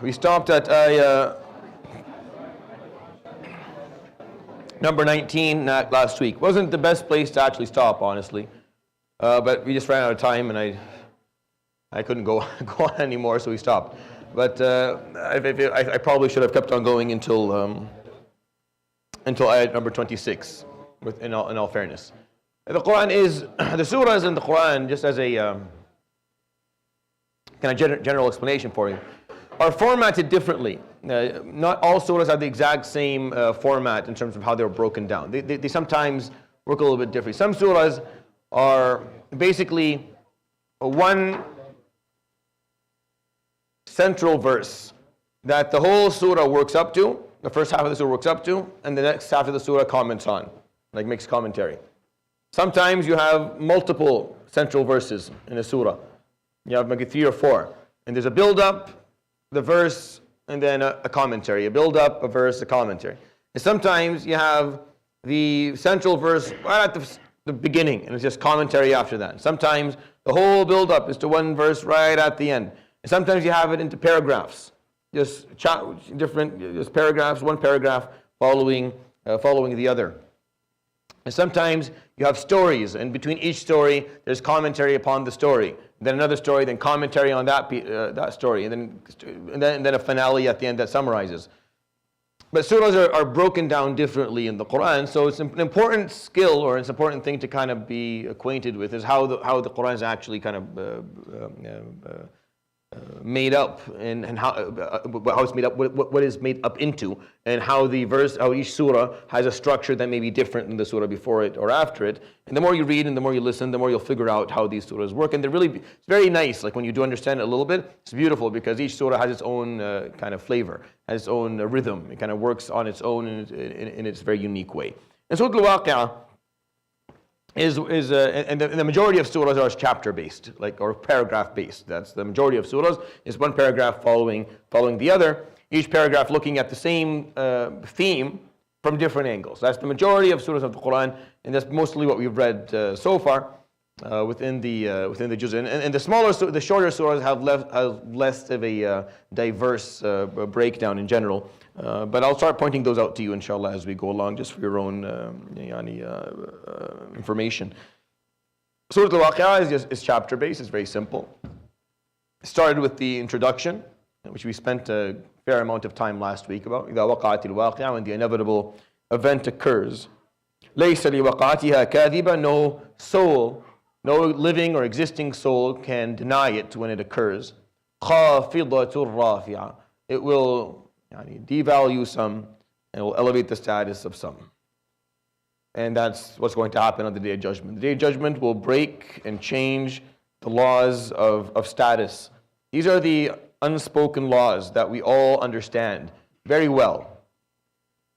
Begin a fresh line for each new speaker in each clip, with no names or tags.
We stopped at ayah number 19 last week. Wasn't the best place to actually stop, honestly. But we just ran out of time and I couldn't go on anymore, so we stopped. But I probably should have kept on going until ayat number 26, in all fairness. The Quran is, the surahs in the Quran, just as a kind of general explanation for you, are formatted differently. Not all surahs have the exact same format in terms of how they're broken down. They sometimes work a little bit differently. Some surahs are basically one central verse that the whole surah works up to, the first half of the surah works up to, and the next half of the surah comments on, like makes commentary. Sometimes you have multiple central verses in a surah. You have maybe 3 or 4. And there's a build-up, the verse, and then a commentary. A build-up, a verse, a commentary. And sometimes you have the central verse right at the beginning, and it's just commentary after that. Sometimes the whole build-up is to one verse right at the end. And sometimes you have it into paragraphs. Just paragraphs, one paragraph following the other. And sometimes you have stories, and between each story, there's commentary upon the story. Then another story, then commentary on that story, and then a finale at the end that summarizes. But surahs are broken down differently in the Quran, so it's an important skill, or it's an important thing to kind of be acquainted with, is how the Quran is actually kind of made up, and how it's made up, what is made up into, and how each surah has a structure that may be different than the surah before it or after it. And the more you read and the more you listen, the more you'll figure out how these surahs work. And it's very nice. Like when you do understand it a little bit, it's beautiful because each surah has its own kind of flavor, has its own rhythm. It kind of works on its own in its very unique way. And Surat Al-Waqi'ah and the majority of surahs are chapter based, or paragraph based. That's the majority of surahs. Is one paragraph following the other, each paragraph looking at the same theme from different angles. That's the majority of surahs of the Quran, and that's mostly what we've read so far within the juz. And the shorter surahs have less of a diverse breakdown in general. But I'll start pointing those out to you, inshallah, as we go along, just for your own information. Surat Al-Waqi'ah is chapter-based. It's very simple. It started with the introduction, which we spent a fair amount of time last week about. إِذَا وَقَعَتِ الْوَاقِعَةُ, when the inevitable event occurs. لَيْسَ لِوَقَعَتِهَا كَاذِبًا, no soul, no living or existing soul can deny it when it occurs. خَافِضَةٌ رَافِعَةٌ, it will devalue some, and will elevate the status of some. And that's what's going to happen on the Day of Judgment. The Day of Judgment will break and change the laws of status. These are the unspoken laws that we all understand very well.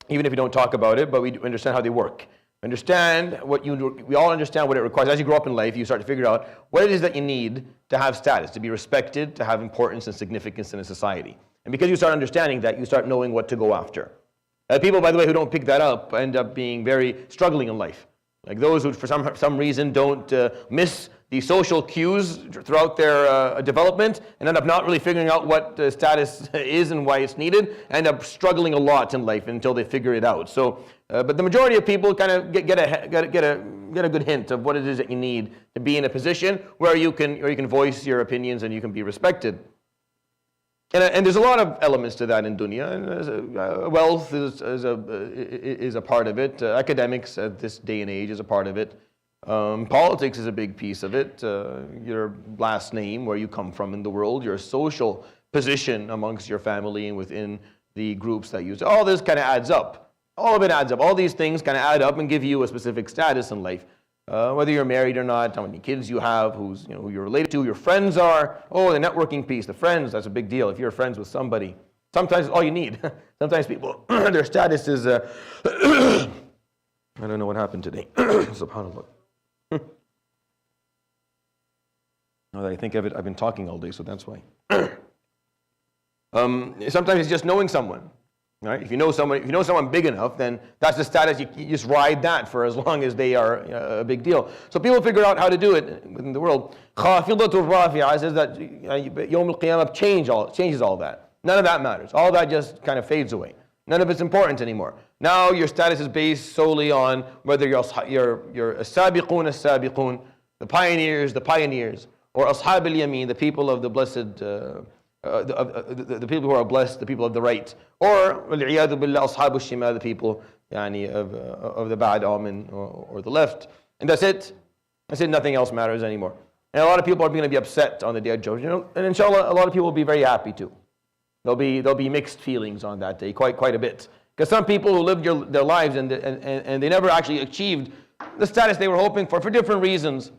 Even if we don't talk about it, but we understand how they work. We all understand what it requires. As you grow up in life, you start to figure out what it is that you need to have status, to be respected, to have importance and significance in a society. And because you start understanding that, you start knowing what to go after. People, by the way, who don't pick that up end up being very struggling in life. Like those who, for some reason, don't miss the social cues throughout their development and end up not really figuring out what status is and why it's needed, end up struggling a lot in life until they figure it out. So, but the majority of people kind of get a good hint of what it is that you need to be in a position where you can voice your opinions and you can be respected. And there's a lot of elements to that in dunya. And wealth is a part of it. Academics at this day and age is a part of it. Politics is a big piece of it. Your last name, where you come from in the world, your social position amongst your family and within the groups that you use. All this kind of adds up. All of it adds up. All these things kind of add up and give you a specific status in life. Whether you're married or not, how many kids you have, who you're related to, who your friends are. Oh, the networking piece, the friends, that's a big deal. If you're friends with somebody, sometimes it's all you need. Sometimes people, their status is, I don't know what happened today. SubhanAllah. Now that I think of it, I've been talking all day, so that's why. Sometimes it's just knowing someone. Right? If you know someone big enough, then that's the status. You just ride that for as long as they are a big deal. So people figure out how to do it within the world. خَافِضَةٌ رَافِعَةٌ says that Yawm al-Qiyamah changes all that. None of that matters. All that just kind of fades away. None of it's important anymore. Now your status is based solely on whether you're as-sabiqun, the pioneers, or ashab al-yamin, the people of the blessed, the people who are blessed, the people of the right, or wal-'iyadu billah, ashab al-shimal, the people of the bad omen or the left. And that's it. That's it. Nothing else matters anymore. And a lot of people are going to be upset on the day of judgment. And inshallah, a lot of people will be very happy too. There'll be mixed feelings on that day, quite a bit. Because some people who lived their lives and they never actually achieved the status they were hoping for different reasons,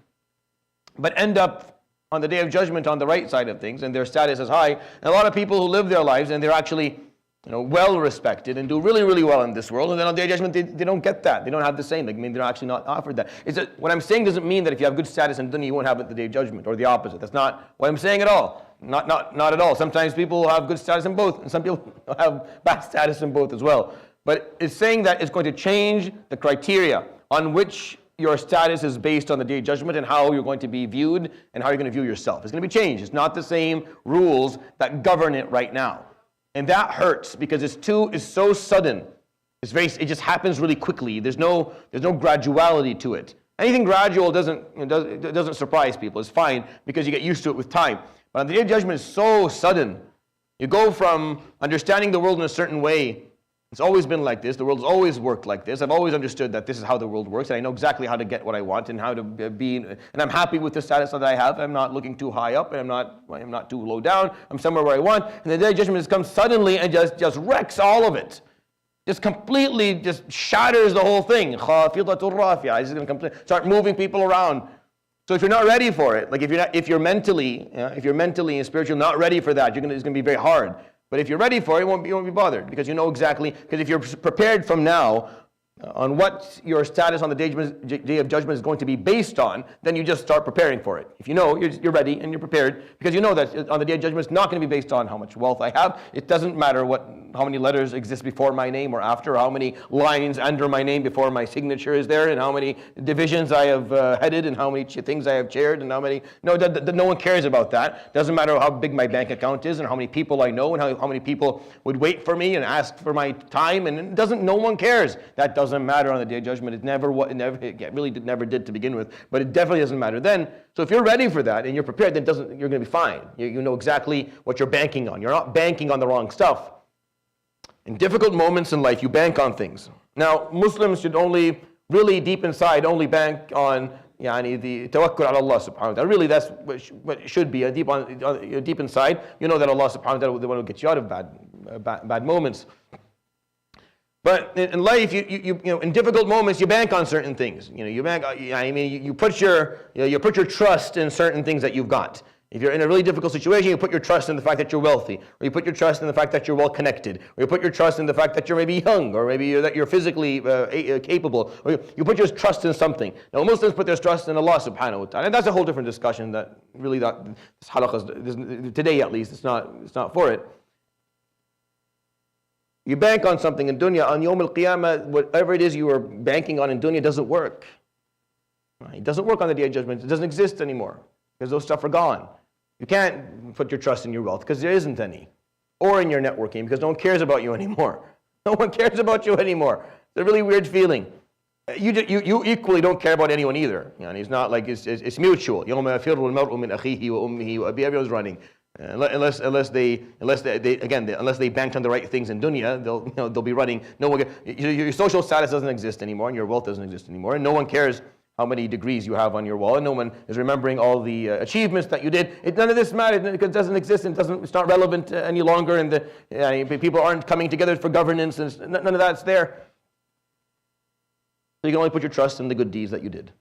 but end up on the day of judgment on the right side of things, and their status is high. And a lot of people who live their lives and they're actually well respected and do really, really well in this world, and then on the day of judgment they don't get that. They don't have the same. They're actually not offered that. What I'm saying doesn't mean that if you have good status in dunya you won't have it at the day of judgment, or the opposite. That's not what I'm saying at all. Not at all. Sometimes people have good status in both, and some people have bad status in both as well. But it's saying that it's going to change the criteria on which your status is based on the day of judgment and how you're going to be viewed and how you're going to view yourself. It's going to be changed. It's not the same rules that govern it right now. And that hurts because it's so sudden. It just happens really quickly. There's no graduality to it. Anything gradual doesn't surprise people. It's fine because you get used to it with time. But on the day of judgment, it's so sudden. You go from understanding the world in a certain way. It's always been like this. The world's always worked like this. I've always understood that this is how the world works, and I know exactly how to get what I want and how to be. And I'm happy with the status that I have. I'm not looking too high up, and I'm not too low down. I'm somewhere where I want. And the day of judgment just comes suddenly and just wrecks all of it. Just completely just shatters the whole thing. Khafidatur rafi'ah. It's going to start moving people around. So if you're not ready for it, like if you're mentally and spiritually not ready for that, it's going to be very hard. But if you're ready for it, you won't be bothered because you know exactly. Because if you're prepared from now on what your status on the day of judgment is going to be based on, then you just start preparing for it. If you know you're ready and you're prepared, because you know that on the day of judgment it's not going to be based on how much wealth I have. It doesn't matter how many letters exist before my name or after, or how many lines under my name before my signature is there, and how many divisions I have headed, and how many things I have chaired, and how many. No one cares about that. Doesn't matter how big my bank account is, and how many people I know, and how many people would wait for me and ask for my time, and no one cares. That doesn't matter on the day of judgment. It never did to begin with, but it definitely doesn't matter then. So if you're ready for that and you're prepared, then you're going to be fine. You know exactly what you're banking on. You're not banking on the wrong stuff. In difficult moments in life, you bank on things. Now, Muslims should only, really deep inside, only bank on the tawakkul ala Allah subhanahu wa ta'ala. Really, that's what it should be. Deep inside, you know that Allah subhanahu wa ta'ala is the one who gets you out of bad moments. But in life, you in difficult moments, you bank on certain things. You put your trust in certain things that you've got. If you're in a really difficult situation, you put your trust in the fact that you're wealthy, or you put your trust in the fact that you're well connected, or you put your trust in the fact that you're maybe young, or maybe that you're physically capable, or you put your trust in something. Now, Muslims put their trust in Allah subhanahu wa ta'ala, and that's a whole different discussion that really this halaqah, today at least, it's not for it. You bank on something in dunya, on Yawm al-Qiyamah, whatever it is you are banking on in dunya doesn't work. It doesn't work on the day of judgment. It doesn't exist anymore because those stuff are gone. You can't put your trust in your wealth because there isn't any. Or in your networking because no one cares about you anymore. No one cares about you anymore. It's a really weird feeling. You equally don't care about anyone either. It's not like it's mutual. يَوْمَ يَفِرُّ الْمَرْءُ مِنْ أَخِيهِ وَأُمِّهِ وَأَبِيهِ. Everyone's running. Unless they banked on the right things in dunya, they'll be running. No one, your social status doesn't exist anymore, and your wealth doesn't exist anymore, and no one cares how many degrees you have on your wall, and no one is remembering all the achievements that you did. None of this matters because it doesn't exist and it's not relevant any longer, and people aren't coming together for governance, and none of that's there. So you can only put your trust in the good deeds that you did.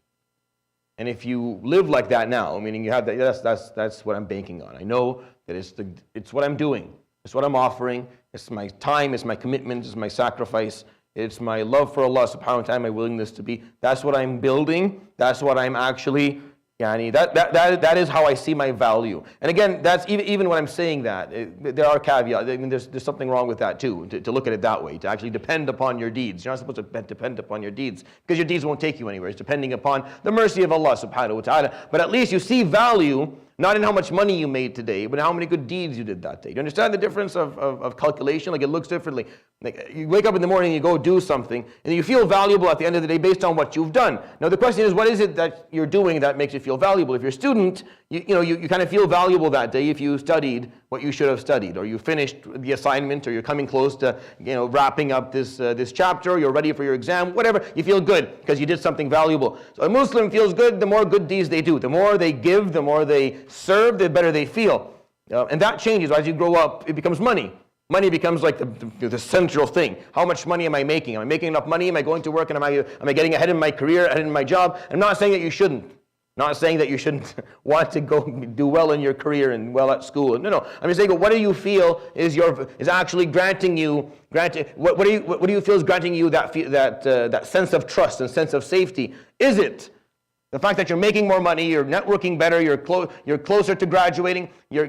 And if you live like that now, meaning you have that, that's what I'm banking on. I know that it's what I'm doing. It's what I'm offering. It's my time. It's my commitment. It's my sacrifice. It's my love for Allah subhanahu wa ta'ala, my willingness to be. That's what I'm building. That's what I'm actually, that is how I see my value. And again, that's even when I'm saying that, there are caveats. I mean, there's something wrong with that too, to look at it that way, to actually depend upon your deeds. You're not supposed to depend upon your deeds, because your deeds won't take you anywhere. It's depending upon the mercy of Allah subhanahu wa ta'ala. But at least you see value Not in how much money you made today, but how many good deeds you did that day. Do you understand the difference of calculation? Like, it looks differently. Like, you wake up in the morning, you go do something, and you feel valuable at the end of the day based on what you've done. Now the question is, what is it that you're doing that makes you feel valuable? If you're a student, you kind of feel valuable that day if you studied what you should have studied, or you finished the assignment, or you're coming close to wrapping up this chapter, or you're ready for your exam, whatever. You feel good because you did something valuable. So a Muslim feels good the more good deeds they do. The more they give, the more they serve, the better they feel. And that changes as you grow up. It becomes money. Money becomes like the central thing. How much money am I making? Am I making enough money? Am I going to work? And am I getting ahead in my career, ahead in my job? I'm not saying that you shouldn't. Not saying that you shouldn't want to go do well in your career and well at school. No. I'm just saying, what do you feel is actually granting you? What do you feel is granting you that sense of trust and sense of safety? Is it the fact that you're making more money, you're networking better, you're closer to graduating, your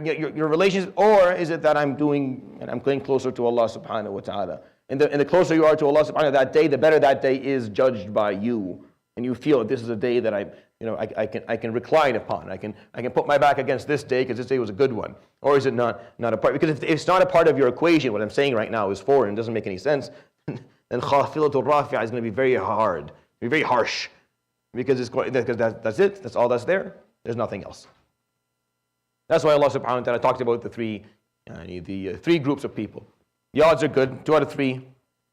relations, or is it that I'm getting closer to Allah subhanahu wa ta'ala? And the closer you are to Allah subhanahu wa ta'ala that day, the better that day is judged by you. And you feel that this is a day that I can recline upon. I can put my back against this day because this day was a good one. Or is it not a part? Because if it's not a part of your equation, what I'm saying right now is foreign, doesn't make any sense, then khafilatul rafi'ah is going to be very hard, very harsh. Because that's it. That's all that's there. There's nothing else. That's why Allah subhanahu wa ta'ala talked about the three groups of people. The odds are good. 2 out of 3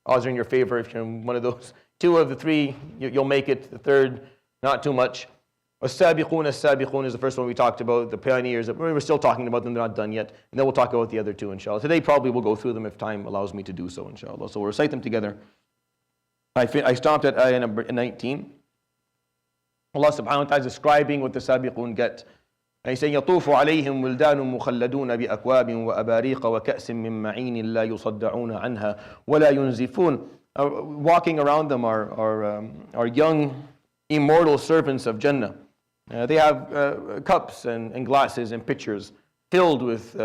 odds are in your favor. If you're in one of those 2 of the 3, you'll make it. The third, not too much. As-sabiqun is the first one we talked about. The pioneers. We're still talking about them. They're not done yet. And then we'll talk about the other 2, inshallah. Today probably we'll go through them if time allows me to do so, inshallah. So we'll recite them together. I stopped at ayah number 19. Allah subhanahu wa ta'ala is describing what the sabiqun get. And he's saying, يَطُوفُ عَلَيْهِمْ وِلْدَانٌ مُخَلَّدُونَ بِأَكْوَابٍ وَأَبَارِيقَ وَكَأْسٍ مِّن مَّعِينٍ لَا يُصَدَّعُونَ عَنْهَا وَلَا يُنزِفُونَ. Walking around them are young, immortal servants of Jannah. They have cups and glasses and pitchers filled with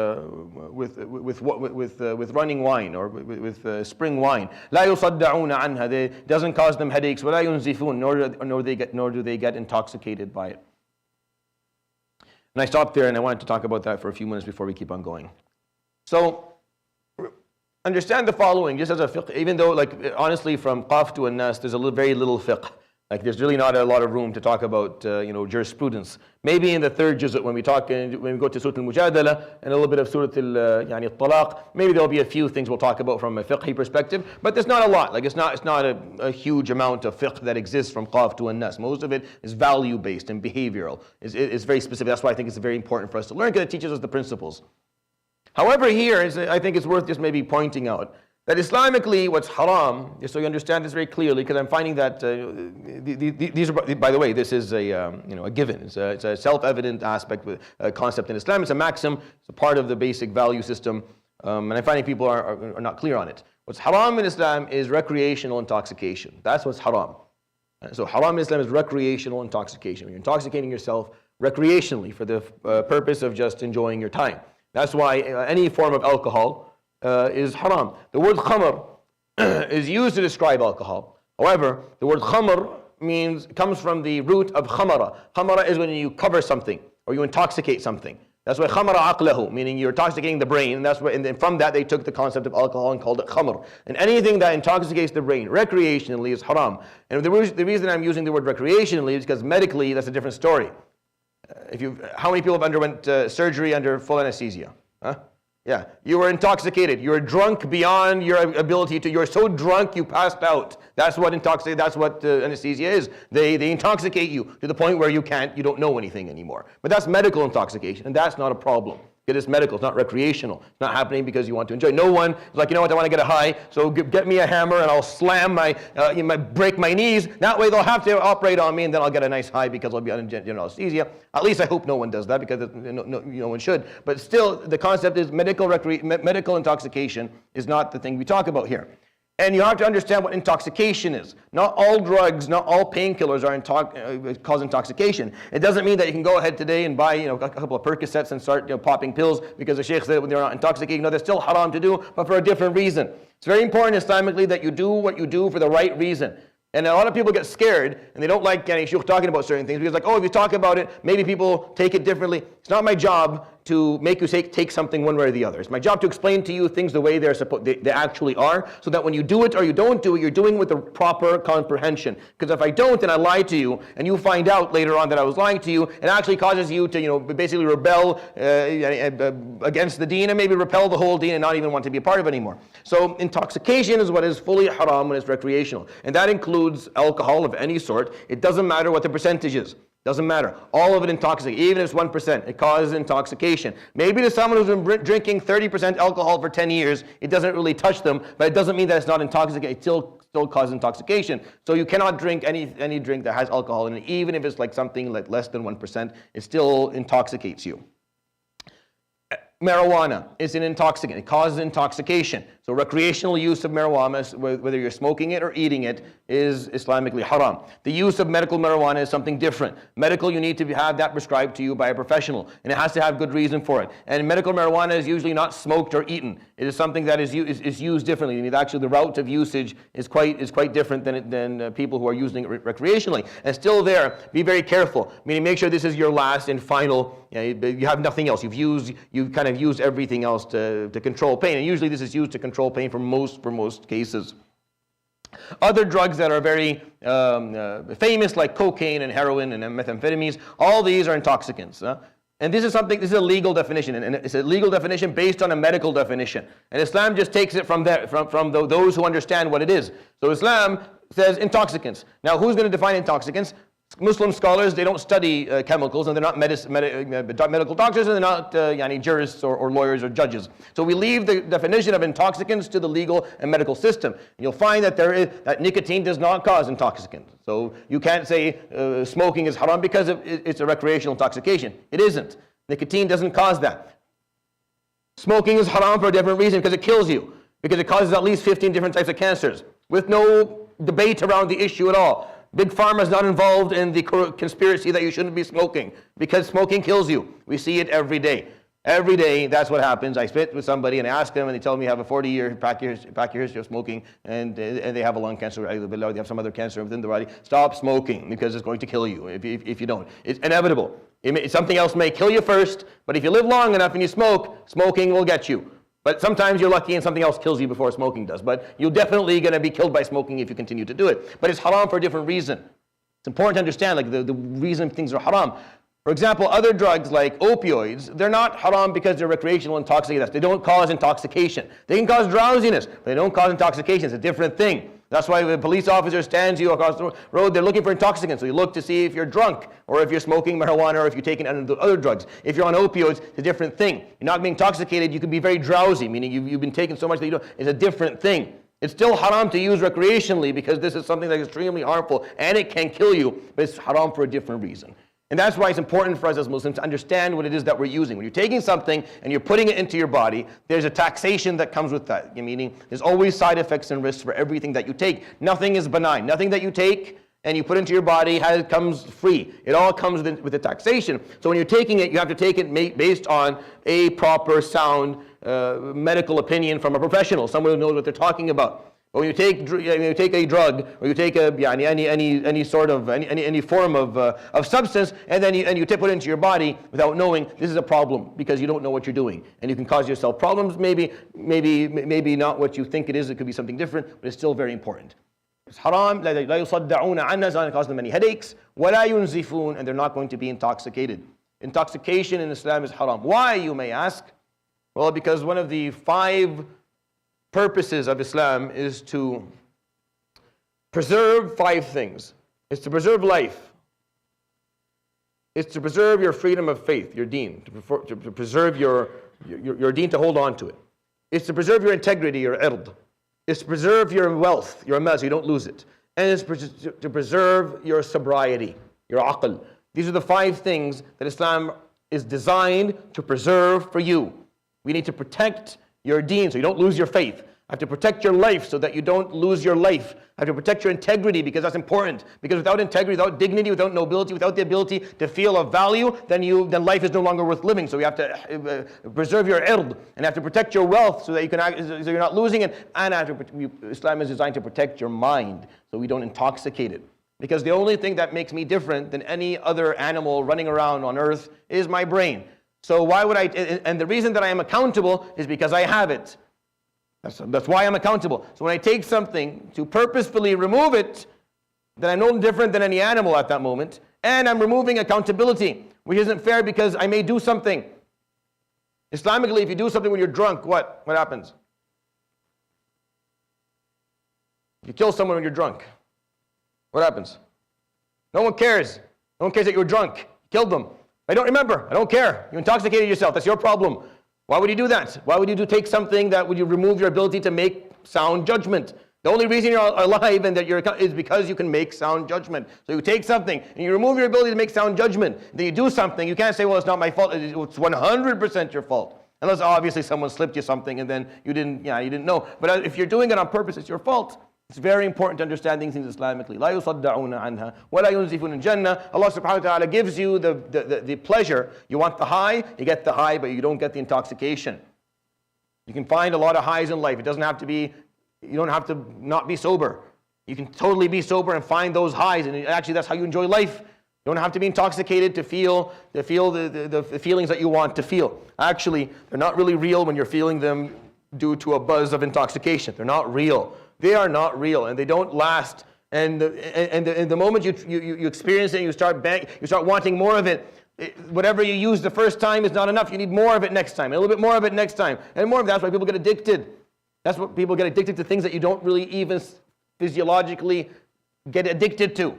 running wine or with spring wine. لا يصدعون عنها. It doesn't cause them headaches. ولا ينزفون. Nor do they get intoxicated by it. And I stopped there, and I wanted to talk about that for a few minutes before we keep on going. So understand the following, just as a fiqh. Even though, honestly, from Qaf to An-Nas, there's very little fiqh. There's really not a lot of room to talk about jurisprudence. Maybe in the 3rd juz' when we go to Surat al-Mujadala and a little bit of Surat al-Talaq, maybe there'll be a few things we'll talk about from a fiqhi perspective, but there's not a lot. It's not a huge amount of fiqh that exists from Qaf to An-Nas. Most of it is value-based and behavioral. It's very specific. That's why I think it's very important for us to learn, because it teaches us the principles. However, here, I think it's worth just maybe pointing out that Islamically, what's haram, just so you understand this very clearly, because I'm finding that these are, by the way, this is a given. It's a self-evident aspect, concept in Islam. It's a maxim. It's a part of the basic value system, and I'm finding people are not clear on it. What's haram in Islam is recreational intoxication. That's what's haram. So haram in Islam is recreational intoxication. You're intoxicating yourself recreationally for the purpose of just enjoying your time. That's why any form of alcohol is haram. The word khamr is used to describe alcohol. However, the word khamr comes from the root of khamara. Khamara is when you cover something or you intoxicate something. That's why khamara aqlahu, meaning you're intoxicating the brain. And that's why, and from that they took the concept of alcohol and called it khamr. And anything that intoxicates the brain recreationally is haram. And the reason I'm using the word recreationally is because medically that's a different story. How many people have underwent surgery under full anesthesia? Huh? Yeah, you were intoxicated. You were drunk beyond your ability to. You're so drunk you passed out. That's what anesthesia is. They intoxicate you to the point where you don't know anything anymore. But that's medical intoxication, and that's not a problem. It is medical. It's not recreational. It's not happening because you want to enjoy. No one is like, I want to get a high, so get me a hammer and I'll slam break my knees. That way they'll have to operate on me and then I'll get a nice high because I'll be under anesthesia. At least I hope no one does that, because no one should. But still, the concept is medical intoxication is not the thing we talk about here. And you have to understand what intoxication is. Not all drugs, not all painkillers cause intoxication. It doesn't mean that you can go ahead today and buy a couple of Percocets and start popping pills because the Shaykh said they're not intoxicating. No, they're still haram to do, but for a different reason. It's very important Islamically that you do what you do for the right reason. And a lot of people get scared and they don't like any shuyukh talking about certain things because if you talk about it, maybe people take it differently. It's not my job to make you take something one way or the other. It's my job to explain to you things the way they actually are, so that when you do it or you don't do it, you're doing it with the proper comprehension. Because if I don't and I lie to you, and you find out later on that I was lying to you, it actually causes you to basically rebel against the deen and maybe repel the whole deen and not even want to be a part of it anymore. So intoxication is what is fully haram when it's recreational. And that includes alcohol of any sort. It doesn't matter what the percentage is. Doesn't matter. All of it intoxicates. Even if it's 1%, it causes intoxication. Maybe to someone who's been drinking 30% alcohol for 10 years, it doesn't really touch them, but it doesn't mean that it's not intoxicating. It still causes intoxication. So you cannot drink any drink that has alcohol in it, even if it's something like less than 1%. It still intoxicates you. Marijuana is an intoxicant. It causes intoxication. So recreational use of marijuana, whether you're smoking it or eating it, is Islamically haram. The use of medical marijuana is something different. Medical, you need to have that prescribed to you by a professional, and it has to have good reason for it. And medical marijuana is usually not smoked or eaten. It is something that is used differently. Actually, the route of usage is quite different than people who are using it recreationally. And still there, be very careful. Meaning, make sure this is your last and final. You have nothing else. You've kind of used everything else to control pain, and usually this is used to control pain for most cases. Other drugs that are very famous, like cocaine and heroin and methamphetamines, all these are intoxicants. And this is a legal definition, and it's a legal definition based on a medical definition. And Islam just takes it from those who understand what it is. So Islam says intoxicants. Now, who's going to define intoxicants? Muslim scholars, they don't study chemicals, and they're not medical doctors, and they're not jurists or lawyers or judges. So we leave the definition of intoxicants to the legal and medical system. And you'll find that nicotine does not cause intoxicants. So you can't say smoking is haram because it's a recreational intoxication. It isn't. Nicotine doesn't cause that. Smoking is haram for a different reason, because it kills you, because it causes at least 15 different types of cancers, with no debate around the issue at all. Big Pharma is not involved in the conspiracy that you shouldn't be smoking, because smoking kills you. We see it every day. Every day, that's what happens. I sit with somebody and I ask them, and they tell me you have a 40-year pack history of smoking, and they have a lung cancer, or they have some other cancer within the body. Stop smoking, because it's going to kill you if you don't. It's inevitable. Something else may kill you first, but if you live long enough and you smoke, smoking will get you. But sometimes you're lucky and something else kills you before smoking does. But you're definitely going to be killed by smoking if you continue to do it. But it's haram for a different reason. It's important to understand the reason things are haram. For example, other drugs like opioids, they're not haram because they're recreational intoxicants. They don't cause intoxication. They can cause drowsiness, but they don't cause intoxication. It's a different thing. That's why the police officer stands you across the road, they're looking for intoxicants. So you look to see if you're drunk, or if you're smoking marijuana, or if you're taking other drugs. If you're on opioids, it's a different thing. You're not being intoxicated, you could be very drowsy, meaning you've been taking so much that you don't. It's a different thing. It's still haram to use recreationally, because this is something that is extremely harmful, and it can kill you, but it's haram for a different reason. And that's why it's important for us as Muslims to understand what it is that we're using. When you're taking something and you're putting it into your body, there's a taxation that comes with that. Meaning, there's always side effects and risks for everything that you take. Nothing is benign. Nothing that you take and you put into your body comes free. It all comes with a taxation. So when you're taking it, you have to take it based on a proper, sound medical opinion from a professional, someone who knows what they're talking about. But when you take a drug, or you take any form of substance, and then you put it into your body without knowing, this is a problem, because you don't know what you're doing, and you can cause yourself problems. Maybe not what you think it is. It could be something different, but it's still very important. It's haram. لا يصدعون عنها, it causes them many headaches. ولا ينزفون, and they're not going to be intoxicated. Intoxication in Islam is haram. Why, you may ask? Well, because one of the 5 purposes of Islam is to preserve 5 things. It's to preserve life. It's to preserve your freedom of faith, your deen, to preserve your deen, to hold on to it. It's to preserve your integrity, your ird. It's to preserve your wealth, your amal, so you don't lose it. And it's to preserve your sobriety, your aql. These are the 5 things that Islam is designed to preserve for you. We need to protect your deen so you don't lose your faith. I have to protect your life so that you don't lose your life. I have to protect your integrity because that's important. Because without integrity, without dignity, without nobility, without the ability to feel of value, then life is no longer worth living. So you have to preserve your ird, and you have to protect your wealth so that so you're not losing it. And Islam is designed to protect your mind so we don't intoxicate it. Because the only thing that makes me different than any other animal running around on earth is my brain. So why would and the reason that I am accountable is because I have it. That's why I'm accountable. So when I take something to purposefully remove it, then I'm no different than any animal at that moment. And I'm removing accountability, which isn't fair because I may do something. Islamically, if you do something when you're drunk, what happens? You kill someone when you're drunk. What happens? No one cares. No one cares that you were drunk. You killed them. I don't remember. I don't care. You intoxicated yourself. That's your problem. Why would you do that? Why would you take something that would you remove your ability to make sound judgment? The only reason you're alive and that is because you can make sound judgment. So you take something and you remove your ability to make sound judgment. Then you do something. You can't say, well, it's not my fault. It's 100% your fault. Unless obviously someone slipped you something and then you didn't know. But if you're doing it on purpose, it's your fault. It's very important to understand these things Islamically. لا يصدعون عنها ولا ينزفون الجنة. Allah subhanahu wa ta'ala gives you the pleasure. You want the high, you get the high, but you don't get the intoxication. You can find a lot of highs in life. It doesn't have to be, you don't have to not be sober. You can totally be sober and find those highs, and actually that's how you enjoy life. You don't have to be intoxicated to feel the feelings that you want to feel. Actually, they're not really real when you're feeling them due to a buzz of intoxication. They're not real. They are not real, and they don't last. And the moment you experience it, and you start wanting more of it. Whatever you use the first time is not enough. You need more of it next time, and a little bit more of it next time, and more of that. That's why people get addicted. That's what people get addicted to, things that you don't really even physiologically get addicted to.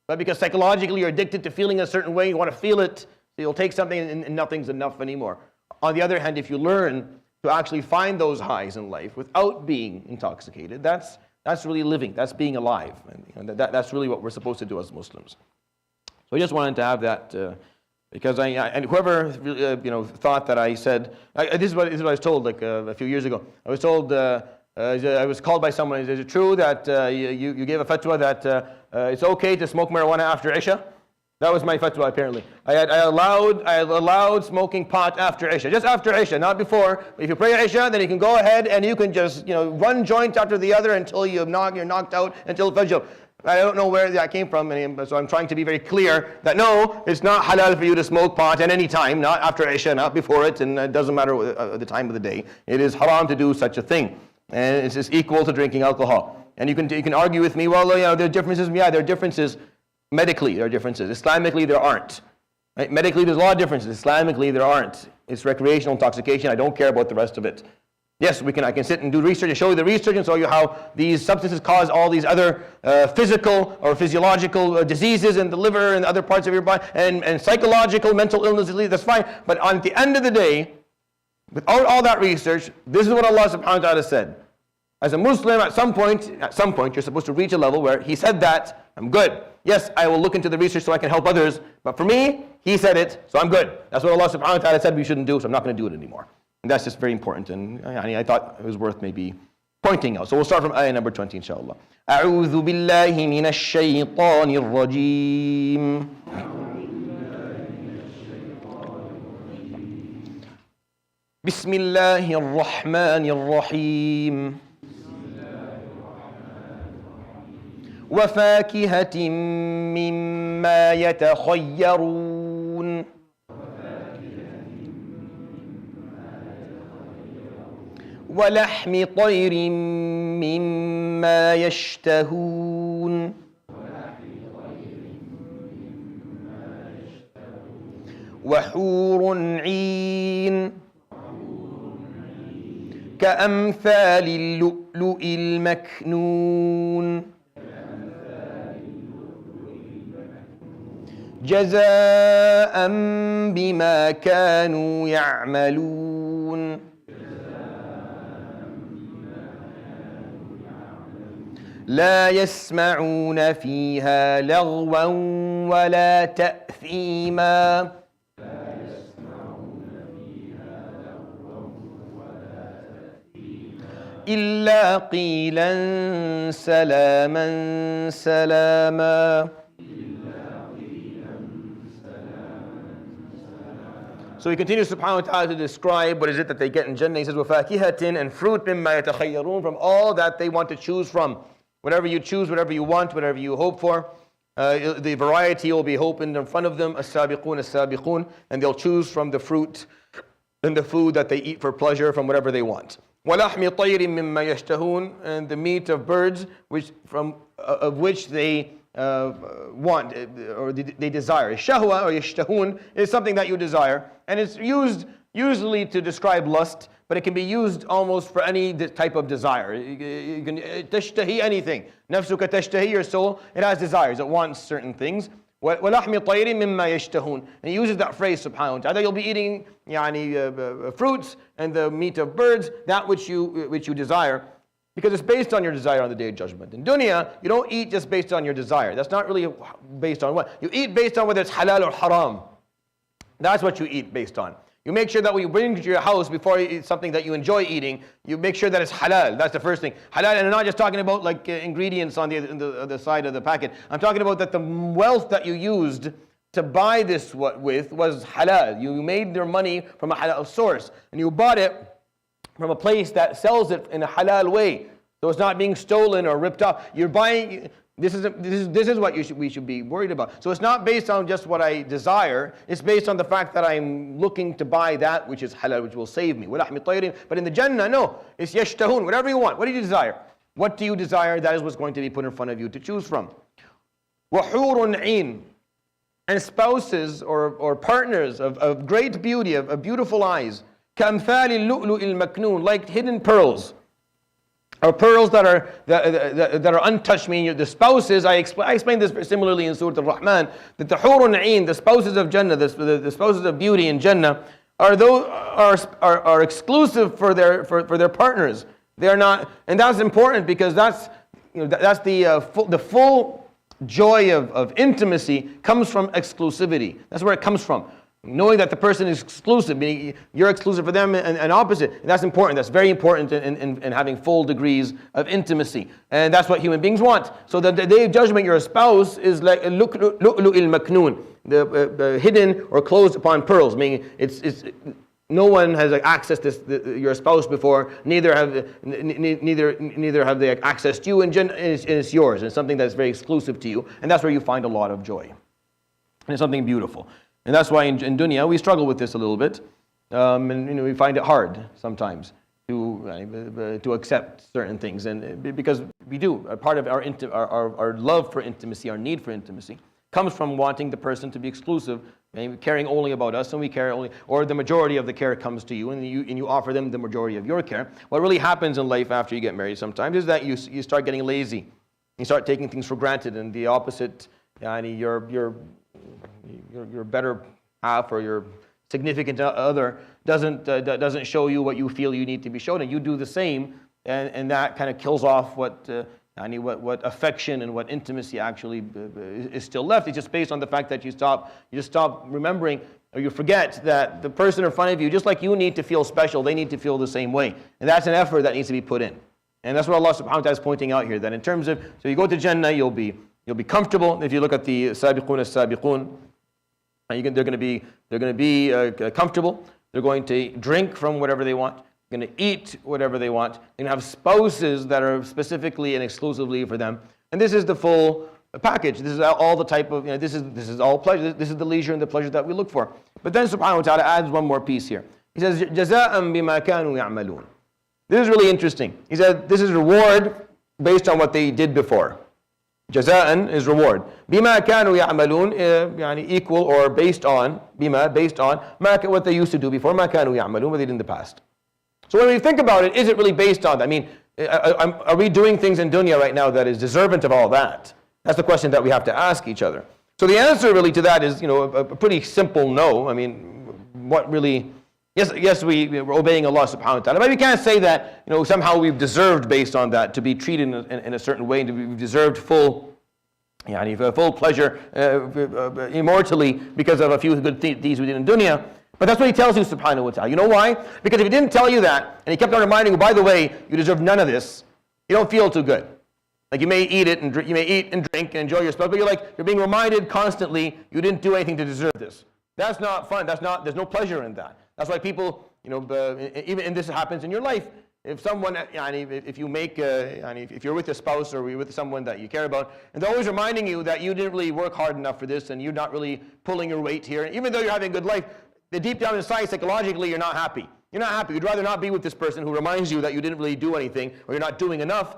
But because psychologically you're addicted to feeling a certain way, you want to feel it, so you'll take something and nothing's enough anymore. On the other hand, if you learn to actually find those highs in life without being intoxicated, that's really living. That's being alive. And that's really what we're supposed to do as Muslims. So I just wanted to have that because and whoever thought that I said this is what I was told like a few years ago. I was told I was called by someone. Is it true that you gave a fatwa that it's okay to smoke marijuana after Isha? That was my fatwa apparently. I allowed smoking pot after Isha, just after Isha, not before. If you pray Isha, then you can go ahead and you can just one joint after the other until you're knocked out until Fajr. I don't know where that came from, so I'm trying to be very clear that no, it's not halal for you to smoke pot at any time, not after Isha, not before it, and it doesn't matter the time of the day. It is haram to do such a thing, and it's just equal to drinking alcohol. And you can argue with me, well, there are differences. Yeah, there are differences. Medically, there are differences. Islamically, there aren't. Right? Medically, there's a lot of differences. Islamically, there aren't. It's recreational intoxication. I don't care about the rest of it. Yes, I can sit and do research and show you the research and show you how these substances cause all these other physical or physiological diseases in the liver and other parts of your body, and psychological, mental illnesses. That's fine. But at the end of the day, without all that research, this is what Allah subhanahu wa ta'ala said. As a Muslim, at some point, you're supposed to reach a level where He said that, I'm good. Yes, I will look into the research so I can help others, but for me, He said it, so I'm good. That's what Allah subhanahu wa ta'ala said we shouldn't do, so I'm not going to do it anymore. And that's just very important, and I thought it was worth maybe pointing out. So we'll start from ayah number 20, inshallah. أعوذ بالله من الشيطان الرجيم. بسم الله الرحمن الرحيم. وفاكهة مما يتخيرون ولحم طير مما يشتهون وحور عين كأمثال اللؤلؤ المكنون جزاء بما كانوا يعملون لا يسمعون فيها لغوا ولا تأثيما إِلَّا قِيلًا سَلَامًا سَلَامًا. So he continues subhanahu wa ta'ala to describe what is it that they get in Jannah. He says, وَفَاكِهَةٍ, and fruit مِمَّا يَتَخَيَّرُونَ, from all that they want to choose from. Whatever you choose, whatever you want, whatever you hope for. The variety will be opened in front of them, as-sabiqun, as-sabiqun, and they'll choose from the fruit and the food that they eat for pleasure from whatever they want. وَلَحْمِ طَيْرٍ مِمَّا يَشْتَهُونَ, and the meat of birds of which they want or they desire. Shahwa or yashtahun is something that you desire, and it's used usually to describe lust, but it can be used almost for any type of desire. You can tashtahi anything. Nafsuka tashtahi, your soul, it has desires, it wants certain things. وَلَحْمِ طَيْرٍ مِمَّا يَشْتَهُونَ, and he uses that phrase subhanahu wa ta'ala. You'll be eating fruits and the meat of birds, that which you desire, because it's based on your desire on the Day of Judgment. In dunya, you don't eat just based on your desire. That's not really based on what. You eat based on whether it's halal or haram. That's what you eat based on. You make sure that when you bring it to your house, before you eat something that you enjoy eating, you make sure that it's halal. That's the first thing. Halal, and I'm not just talking about like ingredients on the side of the packet. I'm talking about that the wealth that you used to buy this with was halal. You made your money from a halal source, and you bought it from a place that sells it in a halal way, so it's not being stolen or ripped off. You're buying. This is what we should be worried about. So it's not based on just what I desire. It's based on the fact that I'm looking to buy that which is halal, which will save me. But in the Jannah, no. It's yashtahun, whatever you want. What do you desire? What do you desire? That is what's going to be put in front of you to choose from. وَحُورٌ عِينٌ, and spouses or partners of great beauty, of beautiful eyes. كَأَمْثَالِ اللُّؤْلُؤِ الْمَكْنُونِ, like hidden pearls. Or pearls that are untouched. Meaning the spouses, I explained this similarly in Surat Al-Rahman, that the hurun ain, the spouses of Jannah, the spouses of beauty in Jannah, are exclusive for their partners. They are not, and that's important because that's the full joy of intimacy comes from exclusivity. That's where it comes from. Knowing that the person is exclusive, meaning you're exclusive for them and opposite. And that's important. That's very important in having full degrees of intimacy. And that's what human beings want. So that the Day of Judgment, your spouse is like lu'lu'il maknoon, the hidden or closed upon pearls, meaning it's no one has accessed your spouse before. Neither have they accessed you, and it's yours. It's something that's very exclusive to you, and that's where you find a lot of joy. And it's something beautiful. And that's why in dunya we struggle with this a little bit, and we find it hard sometimes to accept certain things, and because we do. A part of our love for intimacy, our need for intimacy, comes from wanting the person to be exclusive, and caring only about us, and we care only, or the majority of the care comes to you, and you offer them the majority of your care. What really happens in life after you get married sometimes is that you start getting lazy, you start taking things for granted, and the opposite, your better half or your significant other doesn't show you what you feel you need to be shown, and you do the same, and that kind of kills off what affection and what intimacy actually is still left. It's just based on the fact that you just stop remembering, or you forget that the person in front of you, just like you need to feel special, they need to feel the same way, and that's an effort that needs to be put in. And that's what Allah subhanahu wa ta'ala is pointing out here, that in terms of, so you go to Jannah, you'll be comfortable. If you look at the sabiqun as-sabiqun, they're going to be comfortable. They're going to drink from whatever they want. They're going to eat whatever they want. They're going to have spouses that are specifically and exclusively for them. And this is the full package. This is all the type of, this is all pleasure. This is the leisure and the pleasure that we look for. But then subhanahu wa ta'ala adds one more piece here. He says, جَزَاءً بِمَا كَانُوا يَعْمَلُونَ. This is really interesting. He said, this is reward based on what they did before. Jaza'an is reward. Bima kanu ya'malun, equal or based on, what they used to do before, ma kanu ya'malun, what they did in the past. So when we think about it, is it really based on that? I mean, are we doing things in dunya right now that is deserving of all that? That's the question that we have to ask each other. So the answer really to that is, a pretty simple no. I mean, what really, yes, we're obeying Allah subhanahu wa ta'ala, but we can't say that, somehow we've deserved based on that to be treated in a certain way, and we've deserved full pleasure immortally because of a few good deeds we did in dunya. But that's what he tells you, subhanahu wa ta'ala. You know why? Because if he didn't tell you that, and he kept on reminding you, by the way, you deserve none of this, you don't feel too good. Like you may eat and drink and enjoy your stuff, but you're being reminded constantly you didn't do anything to deserve this. That's not fun. There's no pleasure in that. That's why people, even and this happens in your life. If someone, if you're with a spouse or you're with someone that you care about, and they're always reminding you that you didn't really work hard enough for this, and you're not really pulling your weight here, and even though you're having a good life, deep down inside, psychologically, you're not happy. You're not happy. You'd rather not be with this person who reminds you that you didn't really do anything, or you're not doing enough,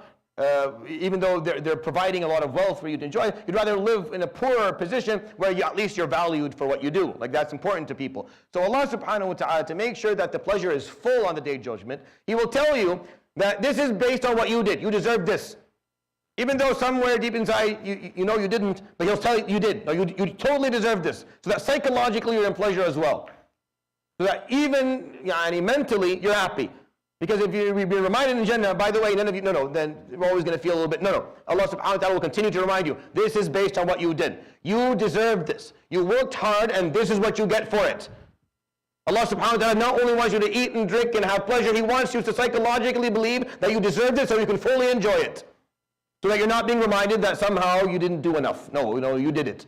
even though they're providing a lot of wealth for you to enjoy. You'd rather live in a poorer position where at least you're valued for what you do. Like that's important to people. So Allah subhanahu wa ta'ala, to make sure that the pleasure is full on the Day of Judgment, He will tell you that this is based on what you did. You deserve this. Even though somewhere deep inside you know you didn't, but He'll tell you you did. No, you totally deserve this. So that psychologically you're in pleasure as well. So that even mentally you're happy. Because if you're reminded in Jannah, by the way, none of you, then we're always going to feel a little bit, Allah subhanahu wa ta'ala will continue to remind you, this is based on what you did. You deserve this. You worked hard and this is what you get for it. Allah subhanahu wa ta'ala not only wants you to eat and drink and have pleasure, He wants you to psychologically believe that you deserve it so you can fully enjoy it. So that you're not being reminded that somehow you didn't do enough. No, you did it.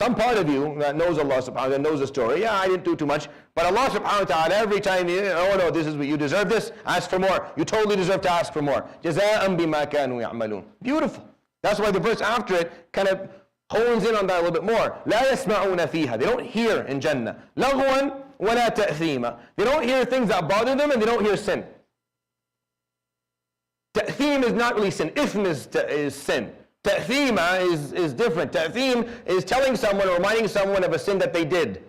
Some part of you that knows Allah subhanahu wa ta'ala, knows the story, yeah, I didn't do too much. But Allah subhanahu wa ta'ala, every time this is what you deserve this, ask for more. You totally deserve to ask for more. جَزَاءً بِمَا كَانُوا يَعْمَلُونَ. Beautiful. That's why the verse after it kind of hones in on that a little bit more. لَا يَسْمَعُونَ فِيهَا. They don't hear in Jannah. لَغْوًا وَلَا تَأْثِيمًا. They don't hear things that bother them and they don't hear sin. Ta'theem is not really sin. Ithm is sin. Ta'theema is different. Ta'theem is telling someone or reminding someone of a sin that they did.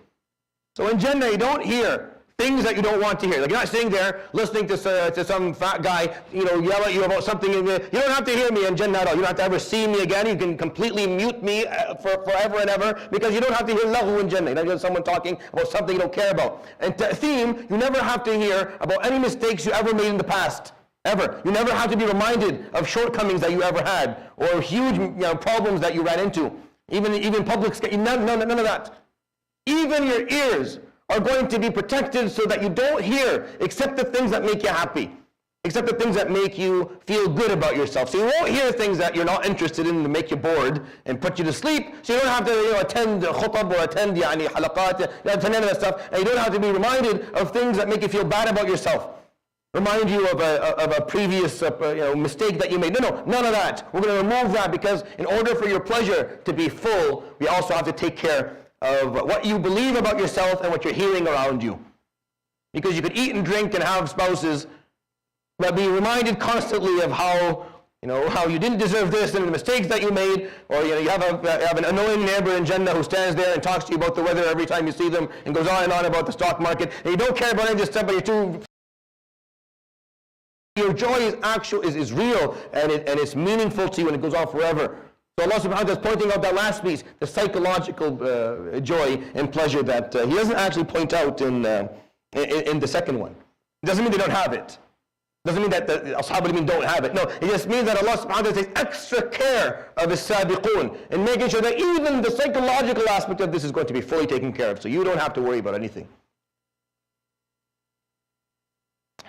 So in Jannah, you don't hear things that you don't want to hear. Like you're not sitting there listening to some fat guy, yell at you about something. You don't have to hear me in Jannah at all. You don't have to ever see me again. You can completely mute me for forever and ever because you don't have to hear lahu in Jannah. You don't hear someone talking about something you don't care about. And ta'theem, you never have to hear about any mistakes you ever made in the past. Ever. You never have to be reminded of shortcomings that you ever had or huge problems that you ran into. Even public, none of that. Even your ears are going to be protected so that you don't hear except the things that make you happy, except the things that make you feel good about yourself. So you won't hear things that you're not interested in to make you bored and put you to sleep. So you don't have to attend khutab or attend halaqat, attend any of that stuff. And you don't have to be reminded of things that make you feel bad about yourself. Remind you of a previous mistake that you made. No, none of that. We're going to remove that because in order for your pleasure to be full, we also have to take care of what you believe about yourself and what you're hearing around you. Because you could eat and drink and have spouses, but be reminded constantly of how you didn't deserve this and the mistakes that you made, or you have an annoying neighbor in Jannah who stands there and talks to you about the weather every time you see them and goes on and on about the stock market, and you don't care about any of this stuff, but you're too. Your joy is real and it's meaningful to you and it goes on forever. So Allah subhanahu wa ta'ala is pointing out that last piece, the psychological joy and pleasure that He doesn't actually point out in the second one. It doesn't mean they don't have it. It doesn't mean that the Ashab al-Yamin don't have it. No, it just means that Allah subhanahu wa ta'ala takes extra care of His sabiqun and making sure that even the psychological aspect of this is going to be fully taken care of. So you don't have to worry about anything.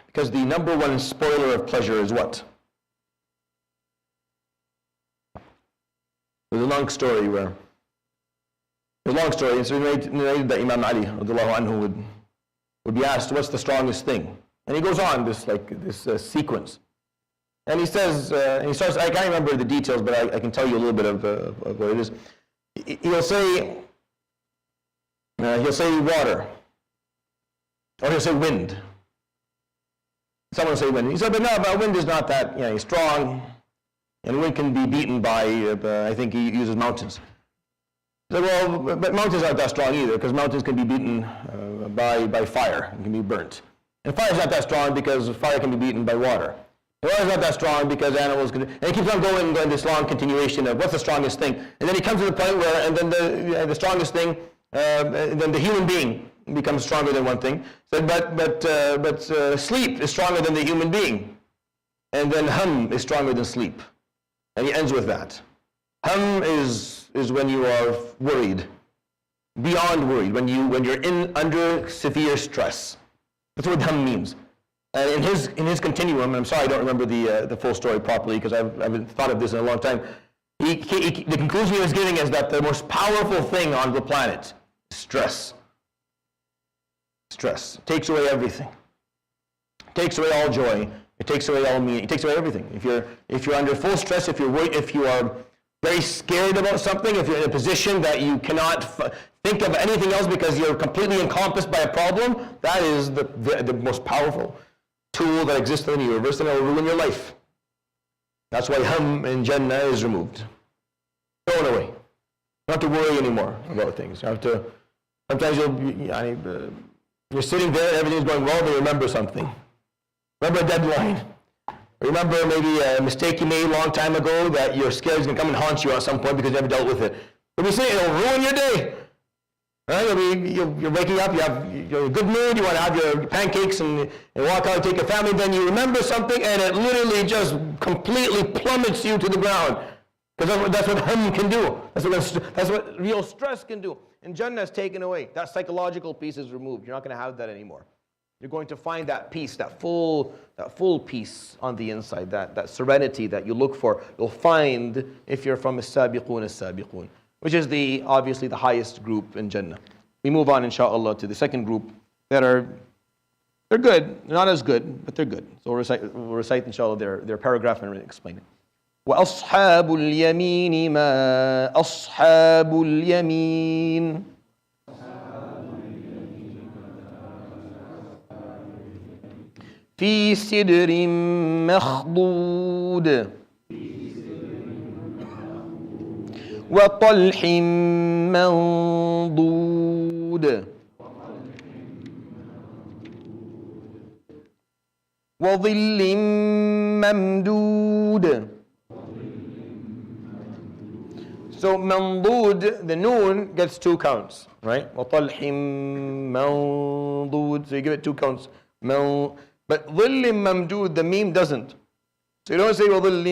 Because the number one spoiler of pleasure is what? There's a long story it's narrated that Imam Ali radiallahu anhu would be asked, what's the strongest thing? And he goes on this sequence. And he says, he starts, I can't remember the details, but I can tell you a little bit of what it is. He'll say water, or he'll say wind. Someone will say wind. He said, but wind is not that strong, and wind can be beaten by, I think he uses mountains. He said, well, but mountains aren't that strong either, because mountains can be beaten by fire, and can be burnt. And fire is not that strong because fire can be beaten by water. The water is not that strong because animals can, and he keeps on going this long continuation of what's the strongest thing. And then he comes to the point where, and then the strongest thing, then the human being becomes stronger than one thing. So, but sleep is stronger than the human being. And then hum is stronger than sleep. And he ends with that. Hum is when you are worried. beyond worried, when you're under severe stress. That's what hum means. In his continuum, and I'm sorry I don't remember the full story properly because I haven't thought of this in a long time. The conclusion he was giving is that the most powerful thing on the planet is stress. Stress takes away everything. It takes away all joy. It takes away all meaning. It takes away everything. If you're under full stress, if you are very scared about something, if you're in a position that you cannot think of anything else because you're completely encompassed by a problem, that is the most powerful tool that exists in the universe, and it will ruin your life. That's why hum in Jannah is removed. Thrown away. You don't have to worry anymore about things. You have to. Sometimes you're sitting there and everything's going well, but you remember something. Remember a deadline. Remember maybe a mistake you made a long time ago that you're scared is going to come and haunt you at some point because you never dealt with it. You'll be saying it'll ruin your day. Right? You're waking up, you're in a good mood, you want to have your pancakes and walk out and take your family, then you remember something and it literally just completely plummets you to the ground. Because that's what hum can do. That's what real stress can do. And Jannah is taken away. That psychological piece is removed. You're not going to have that anymore. You're going to find that peace, that full peace on the inside, that serenity that you look for. You'll find if you're from as-sabiqun, which is obviously the highest group in Jannah. We move on, inshallah, to the second group they're good. They're not as good, but they're good. So we'll recite inshallah, their paragraph and explain it. وَأَصْحَابُ الْيَمِينِ مَا أَصْحَابُ الْيَمِينِ في سدر مخضود وطلح منضود وظل ممدود. So mandud, the noon gets 2 counts, right? وطلح منضود. So you give it 2 counts. But ظِلٍّ مَمْدُودٍ, the meme doesn't. So you don't say وَظِلٍّ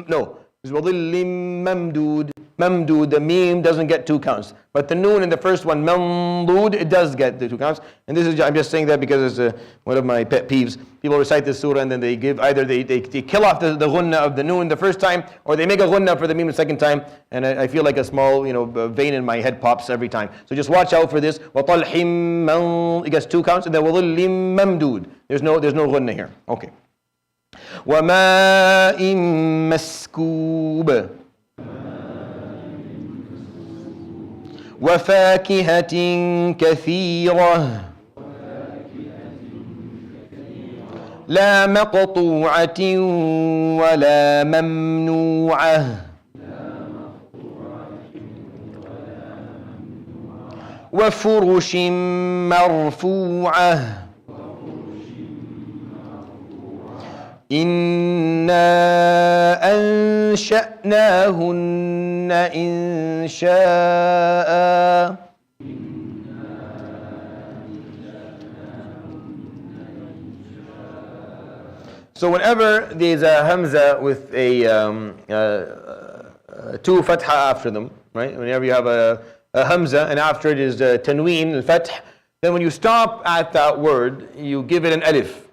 no. It's وَظِلٍّ مَمْدُودٍ. Mamdud, the meme doesn't get 2 counts. But the noon in the first one, mamdud, it does get the 2 counts. And this is, I'm just saying that because it's one of my pet peeves. People recite this surah and then they give, either they kill off the ghunnah of the noon the first time, or they make a ghunnah for the meme the second time. And I feel like a small, vein in my head pops every time. So just watch out for this. وَطَلْحٍ it gets 2 counts, and then وَظِلٍّ مَمْدُودٍ. There's no ghunnah here. Okay. وَمَاءٍ مَسْكُوبٍ وفاكهة كثيرة لا مقطوعة ولا ممنوعة وفرش مرفوعة إنا أنشأناهن إنشاء. So whenever there's a hamza with a 2 fatha after them, right? Whenever you have a hamza and after it is tanween, al-fath, then when you stop at that word, you give it an alif.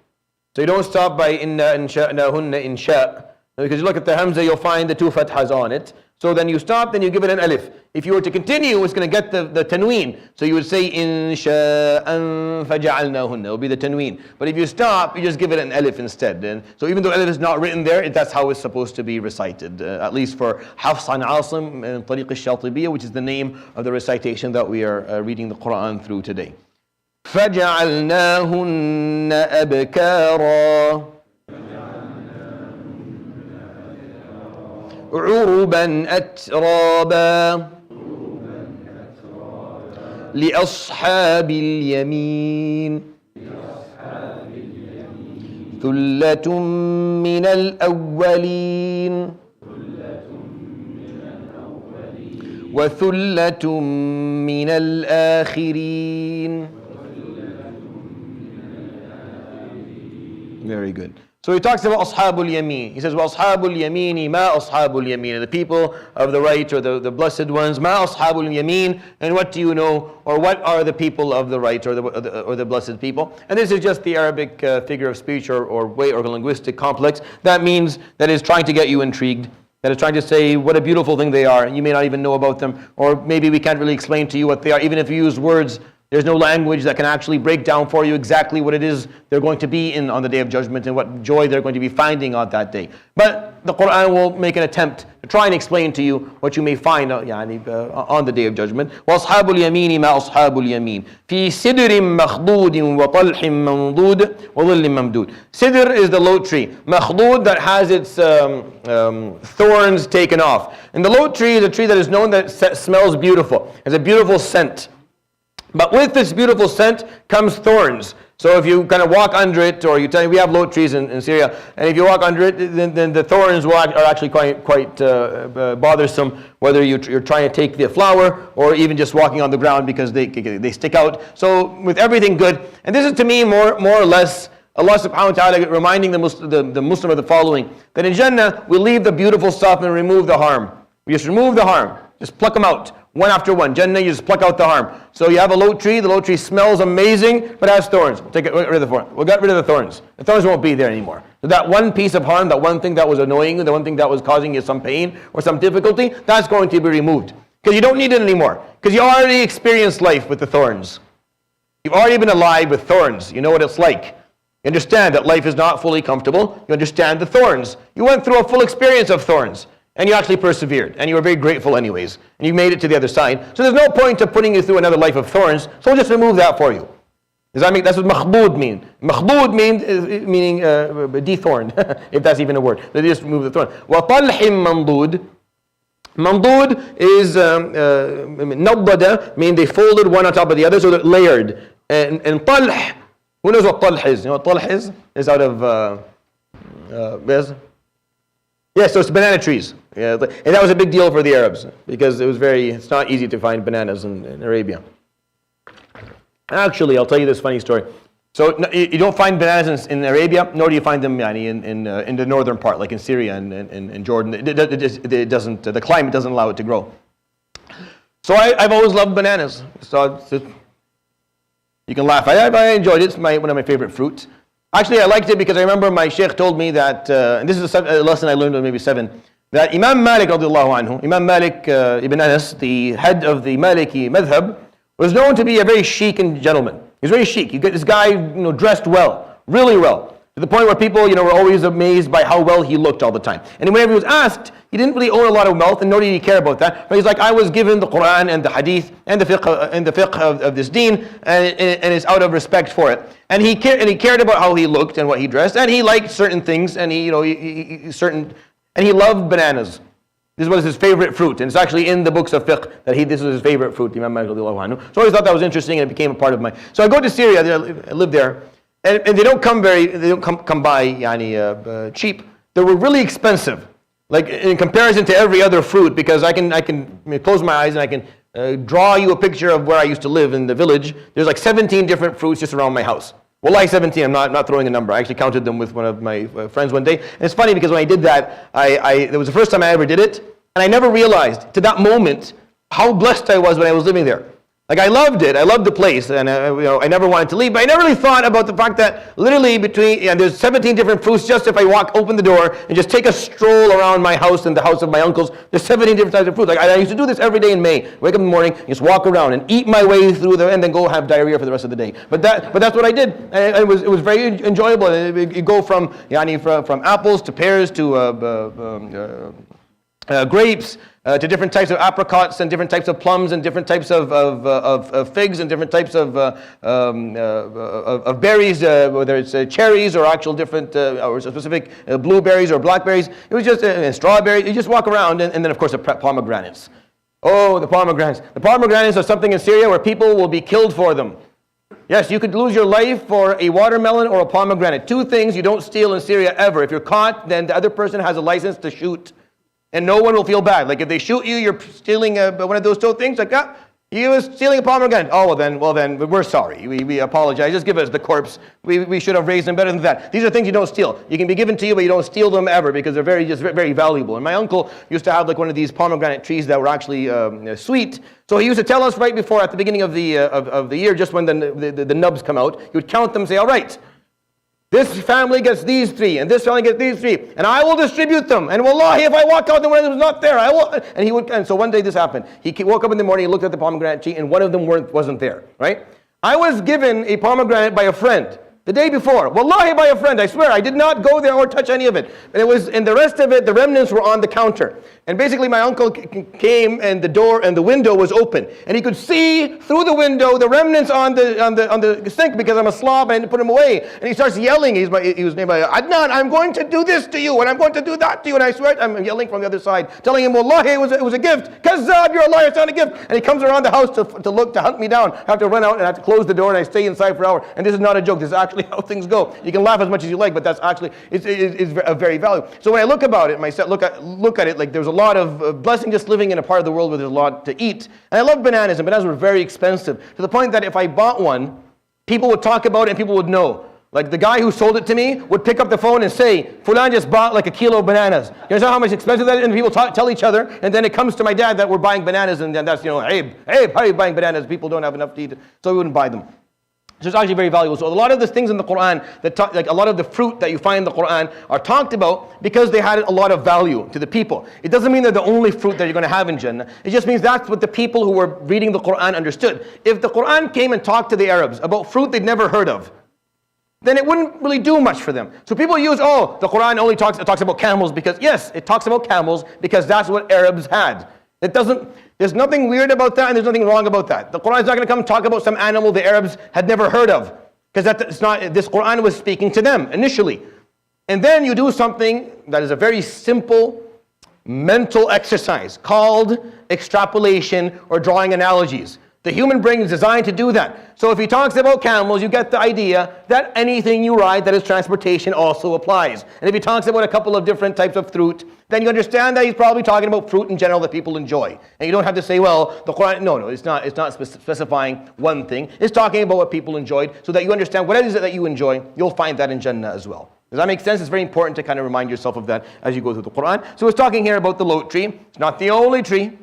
So you don't stop by inna ansha'nahunna insha'. Because you look at the hamza, you'll find the 2 fathas on it. So then you stop, then you give it an alif. If you were to continue, it's going to get the tanween. So you would say insha'an faja'alnahunna. It will be the tanween. But if you stop, you just give it an alif instead. And so even though alif is not written there, that's how it's supposed to be recited. At least for Hafs an Asim and Tariq al-Shatibiyya, which is the name of the recitation that we are reading the Quran through today. فَجَعَلْنَاهُنَّ أَبْكَارًا عُرُبًا أَتْرَابًا لِأَصْحَابِ الْيَمِينِ ثُلَّةٌ مِّنَ الْأَوَّلِينَ وَثُلَّةٌ مِّنَ الْآخِرِينَ. Very good. So he talks about Ashabul Yameen. He says, Ashabul Yameen, ma Ashabul Yameen. The people of the right, or the blessed ones, ma Ashabul Yameen. And what do you know, or what are the people of the right, or the blessed people? And this is just the Arabic figure of speech or way or linguistic complex. That means that is trying to get you intrigued. That is trying to say what a beautiful thing they are. You may not even know about them, or maybe we can't really explain to you what they are. Even if you use words, there's no language that can actually break down for you exactly what it is they're going to be in on the Day of Judgment and what joy they're going to be finding on that day. But the Quran will make an attempt to try and explain to you what you may find on the Day of Judgment. وَأَصْحَابُ الْيَمِينِ مَا أَصْحَابُ الْيَمِينِ فِي سِدْرٍ مَخْضُودٍ وَطَلْحٍ مَنْضُودٍ وَظِلٍّ مَمْدُودٍ. Sidr is the lote tree. Makhdud, that has its thorns taken off. And the lote tree is a tree that is known that smells beautiful. Has a beautiful scent. But with this beautiful scent comes thorns. So if you kind of walk under it, or we have lote trees in Syria, and if you walk under it, then the thorns are actually quite bothersome, whether you're trying to take the flower or even just walking on the ground, because they stick out. So with everything good, and this is to me more or less Allah subhanahu wa ta'ala reminding the Muslim of the following, that in Jannah we leave the beautiful stuff and remove the harm. We just remove the harm, just pluck them out. One after one. Jannah, you just pluck out the harm. So you have a lote tree. The lote tree smells amazing, but has thorns. We'll get rid of the thorns. We'll get rid of the thorns. The thorns won't be there anymore. So that one piece of harm, that one thing that was annoying you, the one thing that was causing you some pain or some difficulty, that's going to be removed. Because you don't need it anymore. Because you already experienced life with the thorns. You've already been alive with thorns. You know what it's like. You understand that life is not fully comfortable. You understand the thorns. You went through a full experience of thorns. And you actually persevered, and you were very grateful anyways, and you made it to the other side. So there's no point of putting you through another life of thorns, so we'll just remove that for you. Does that mean, that's what makhbood means. Makhbood meaning dethorned, if that's even a word. They just remove the thorn. وَطَلْحٍ مَنْضُودٍ. Mandood is nabbada, meaning they folded one on top of the other, so they're layered. And talh, who knows what talh is? You know what talh is? It's out of yes, so it's banana trees. Yeah, and that was a big deal for the Arabs, because it's not easy to find bananas in Arabia. Actually, I'll tell you this funny story. So you don't find bananas in Arabia, nor do you find them in the northern part, like in Syria and Jordan. It doesn't. The climate doesn't allow it to grow. So I've always loved bananas. So you can laugh. I enjoyed it. It's one of my favorite fruits. Actually, I liked it because I remember my sheikh told me that, and this is a lesson I learned when maybe 7, that Imam Malik radiallahu anhu, Imam Malik ibn Anas, the head of the Maliki madhab, was known to be a very chic and gentleman. He was very chic. You get this guy, dressed well, really well, to the point where people, were always amazed by how well he looked all the time. And whenever he was asked, he didn't really own a lot of wealth, and nor did he care about that. But he's like, I was given the Quran and the Hadith and the fiqh of this deen, and it's out of respect for it. And he cared about how he looked and what he dressed, and he liked certain things, and he loved bananas. This was his favorite fruit, and it's actually in the books of fiqh that this was his favorite fruit, Imam Malik radiallahu anhu. So I always thought that was interesting, and it became a part of my. So I go to Syria, I live there, and they don't come by cheap. They were really expensive, like in comparison to every other fruit, because I can close my eyes and I can draw you a picture of where I used to live in the village. There's like 17 different fruits just around my house. Wallahi, 17, I'm not throwing a number. I actually counted them with one of my friends one day. And it's funny because when I did that, it was the first time I ever did it, and I never realized to that moment how blessed I was when I was living there. Like I loved it. I loved the place, and I never wanted to leave. But I never really thought about the fact that literally there's 17 different fruits. Just if I open the door and just take a stroll around my house and the house of my uncles, there's 17 different types of fruits. Like I used to do this every day in May. Wake up in the morning, just walk around and eat my way through there, and then go have diarrhea for the rest of the day. But that's what I did. And it was very enjoyable. You go from apples to pears to grapes. To different types of apricots and different types of plums and different types of figs and different types of berries, whether it's cherries or actual different or specific blueberries or blackberries. It was just strawberries. You just walk around, and then of course the pomegranates. Oh, the pomegranates! The pomegranates are something in Syria where people will be killed for them. Yes, you could lose your life for a watermelon or a pomegranate. 2 things you don't steal in Syria ever. If you're caught, then the other person has a license to shoot. And no one will feel bad. Like if they shoot you, you're stealing one of those 2 things. Like He was stealing a pomegranate. Oh, well then, we're sorry. We apologize. Just give us the corpse. We should have raised him better than that. These are things you don't steal. You can be given to you, but you don't steal them ever because they're very valuable. And my uncle used to have like one of these pomegranate trees that were actually sweet. So he used to tell us right before, at the beginning of the year, just when the nubs come out, he would count them and say, all right, this family gets these 3, and this family gets these 3, and I will distribute them. And wallahi, if I walk out and one of them is not there, I will. And so one day this happened. He woke up in the morning, he looked at the pomegranate tree, and one of them wasn't there. Right? I was given a pomegranate by a friend the day before. Wallahi, by a friend. I swear, I did not go there or touch any of it. And the rest of it, the remnants were on the counter. And basically, my uncle came, and the door and the window was open, and he could see through the window the remnants on the sink because I'm a slob and I didn't put them away. And he starts yelling. He was named by Adnan. I'm going to do this to you, and I'm going to do that to you. And I swear, I'm yelling from the other side, telling him, Wallahi, it was a gift. Kazzab, you're a liar. It's not a gift. And he comes around the house to hunt me down. I have to run out and I have to close the door, and I stay inside for an hour. And this is not a joke. This is actually how things go. You can laugh as much as you like, but that's actually it's very valuable. So when I look about it myself, look at it like there's a lot of blessing just living in a part of the world where there's a lot to eat. And I love bananas, and bananas were very expensive to the point that if I bought one, people would talk about it and people would know. Like the guy who sold it to me would pick up the phone and say, Fulan just bought like a kilo of bananas. You know how much expensive that is? And people tell each other, and then it comes to my dad that we're buying bananas, and then that's, Abe, how are you buying bananas? People don't have enough to eat, so we wouldn't buy them. So it's actually very valuable. So a lot of the things in the Quran, like a lot of the fruit that you find in the Quran are talked about because they had a lot of value to the people. It doesn't mean they're the only fruit that you're going to have in Jannah. It just means that's what the people who were reading the Quran understood. If the Quran came and talked to the Arabs about fruit they'd never heard of, then it wouldn't really do much for them. So people use, the Quran only talks about camels because, yes, it talks about camels because that's what Arabs had. There's nothing weird about that, and there's nothing wrong about that. The Quran is not going to come talk about some animal the Arabs had never heard of, because this Quran was speaking to them initially. And then you do something that is a very simple mental exercise called extrapolation or drawing analogies. The human brain is designed to do that. So if he talks about camels, you get the idea that anything you ride that is transportation also applies. And if he talks about a couple of different types of fruit, then you understand that he's probably talking about fruit in general that people enjoy. And you don't have to say, well, the Quran, no, it's not specifying one thing. It's talking about what people enjoyed, so that you understand what it is that you enjoy. You'll find that in Jannah as well. Does that make sense? It's very important to kind of remind yourself of that as you go through the Quran. So it's talking here about the lote tree. It's not the only tree.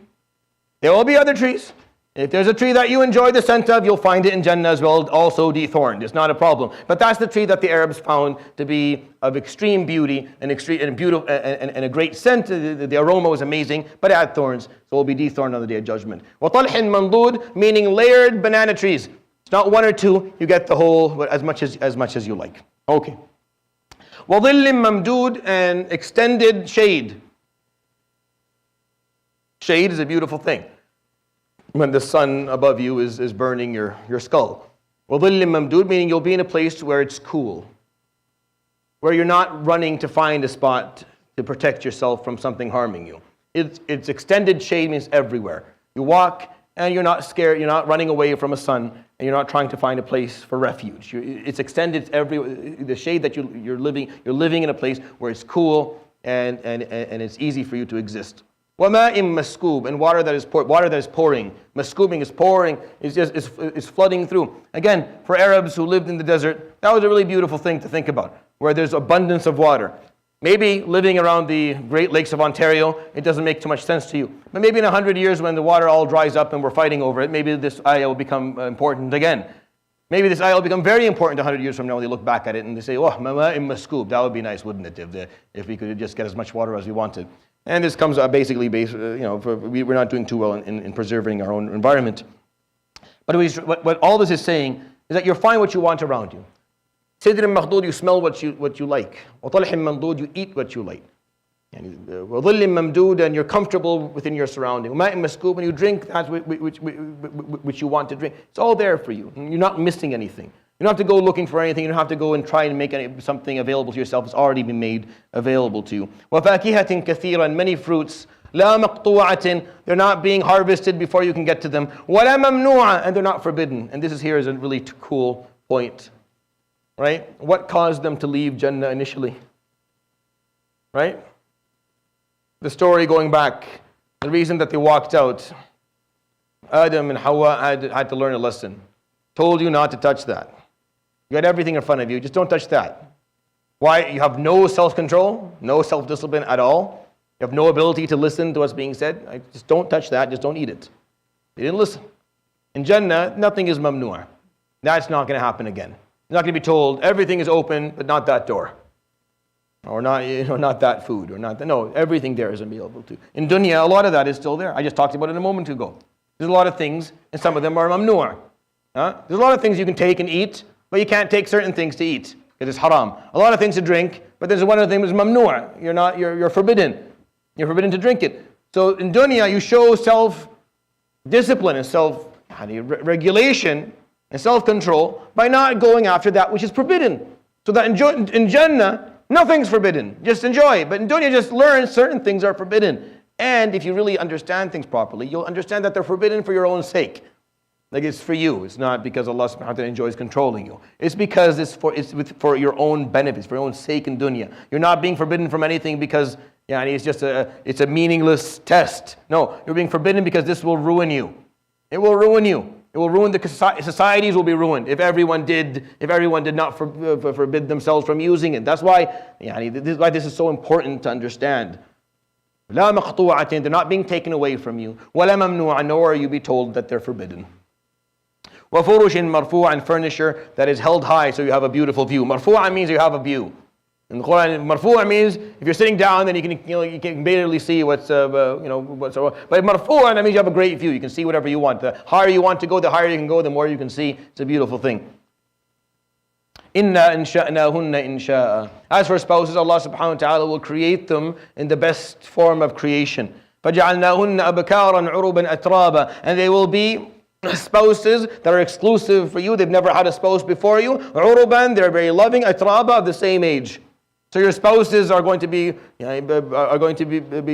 There will be other trees. If there's a tree that you enjoy the scent of, you'll find it in Jannah as well, also dethorned. It's not a problem. But that's the tree that the Arabs found to be of extreme beauty and a great scent. The aroma was amazing, but it had thorns, so it will be dethorned on the Day of Judgment. وَطَلْحٍ مَنْضُودٍ, meaning layered banana trees. It's not one or two. You get the whole, as much as you like. Okay. وَظِلٍّ مَمْدُودٍ, and extended shade. Shade is a beautiful thing when the sun above you is burning your skull. وَظِلٍّ مَمْدُودٍ, meaning you'll be in a place where it's cool, where you're not running to find a spot to protect yourself from something harming you. It's extended shade, means everywhere. You walk and you're not scared, you're not running away from a sun, and you're not trying to find a place for refuge. It's extended everywhere. The shade that you're living in a place where it's cool and it's easy for you to exist. وَمَاءٍ مَسْكُوبٍ, and water that is pouring. Mascoobing is pouring, is flooding through. Again, for Arabs who lived in the desert, that was a really beautiful thing to think about, where there's abundance of water. Maybe living around the Great Lakes of Ontario, it doesn't make too much sense to you. But maybe in 100 years when the water all dries up and we're fighting over it, maybe this ayah will become important again. Maybe this ayah will become very important 100 years from now when they look back at it and they say, oh, مَاءٍ مَسْكُوب, that would be nice, wouldn't it, if we could just get as much water as we wanted. And this comes basically, we're not doing too well in preserving our own environment. But what all this is saying is that you'll find what you want around you. Sidr al-Makhdud, you smell what you like. وَطَلْحٍ مَنْضُودٍ, you eat what you like. وَظِلٍّ مَمْدُودٍ, and you're comfortable within your surrounding. وَمَاءٍ مَسْكُوبٍ, and you drink that which you want to drink. It's all there for you. You're not missing anything. You don't have to go looking for anything. You don't have to go and try and make something available to yourself. It's already been made available to you. وَفَاكِهَةٍ كَثِيرًا, and many fruits. لَا مَقْطُوعَةٍ, they're not being harvested before you can get to them. وَلَا مَمْنُوعَةٍ, and they're not forbidden. And this is here is a really cool point. Right? What caused them to leave Jannah initially? Right? The story going back, the reason that they walked out Adam and Hawa had to learn a lesson. Told you not to touch that. You got everything in front of you, just don't touch that. Why? You have no self-control, no self-discipline at all. You have no ability to listen to what's being said. Just don't touch that, just don't eat it. They didn't listen. In Jannah, nothing is mamnu'. That's not going to happen again. You're not going to be told, everything is open, but not that door. Or not, not that food, or not that. No, everything there is available to. In dunya, a lot of that is still there. I just talked about it a moment ago. There's a lot of things, and some of them are mamnu'. There's a lot of things you can take and eat, but you can't take certain things to eat, because it's haram. A lot of things to drink, but there's one of the things that's mamnu'. You're forbidden. You're forbidden to drink it. So in dunya, you show self-discipline and self-regulation and self-control by not going after that which is forbidden. So that in Jannah, nothing's forbidden. Just enjoy it. But in dunya, just learn certain things are forbidden. And if you really understand things properly, you'll understand that they're forbidden for your own sake. Like it's for you. It's not because Allah subhanahu wa ta'ala enjoys controlling you. It's because it's for your own benefits, for your own sake in dunya. You're not being forbidden from anything because it's a meaningless test. No, you're being forbidden because this will ruin you. It will ruin you. It will ruin societies will be ruined if everyone did not forbid themselves from using it. That's why this is so important to understand. لا مقطوعة, they're not being taken away from you. ولا ممنوعة, nor are you be told that they're forbidden. وفرش مرفوع, and furniture that is held high so you have a beautiful view. مرفوعة means you have a view. In the Quran, marfu'a means if you're sitting down, then you can barely see what's But marfu'a, that means you have a great view. You can see whatever you want. The higher you want to go, the higher you can go, the more you can see. It's a beautiful thing. Inna insha'nahunna insha'a. As for spouses, Allah subhanahu wa ta'ala will create them in the best form of creation. فَجَعَلْنَاهُنَّ أَبْكَارًا عُرُبًا أَتْرَابًا. And they will be spouses that are exclusive for you. They've never had a spouse before you. عُرُبًا, they're very loving. أَتْرَابًا, of the same age. So your spouses are going to be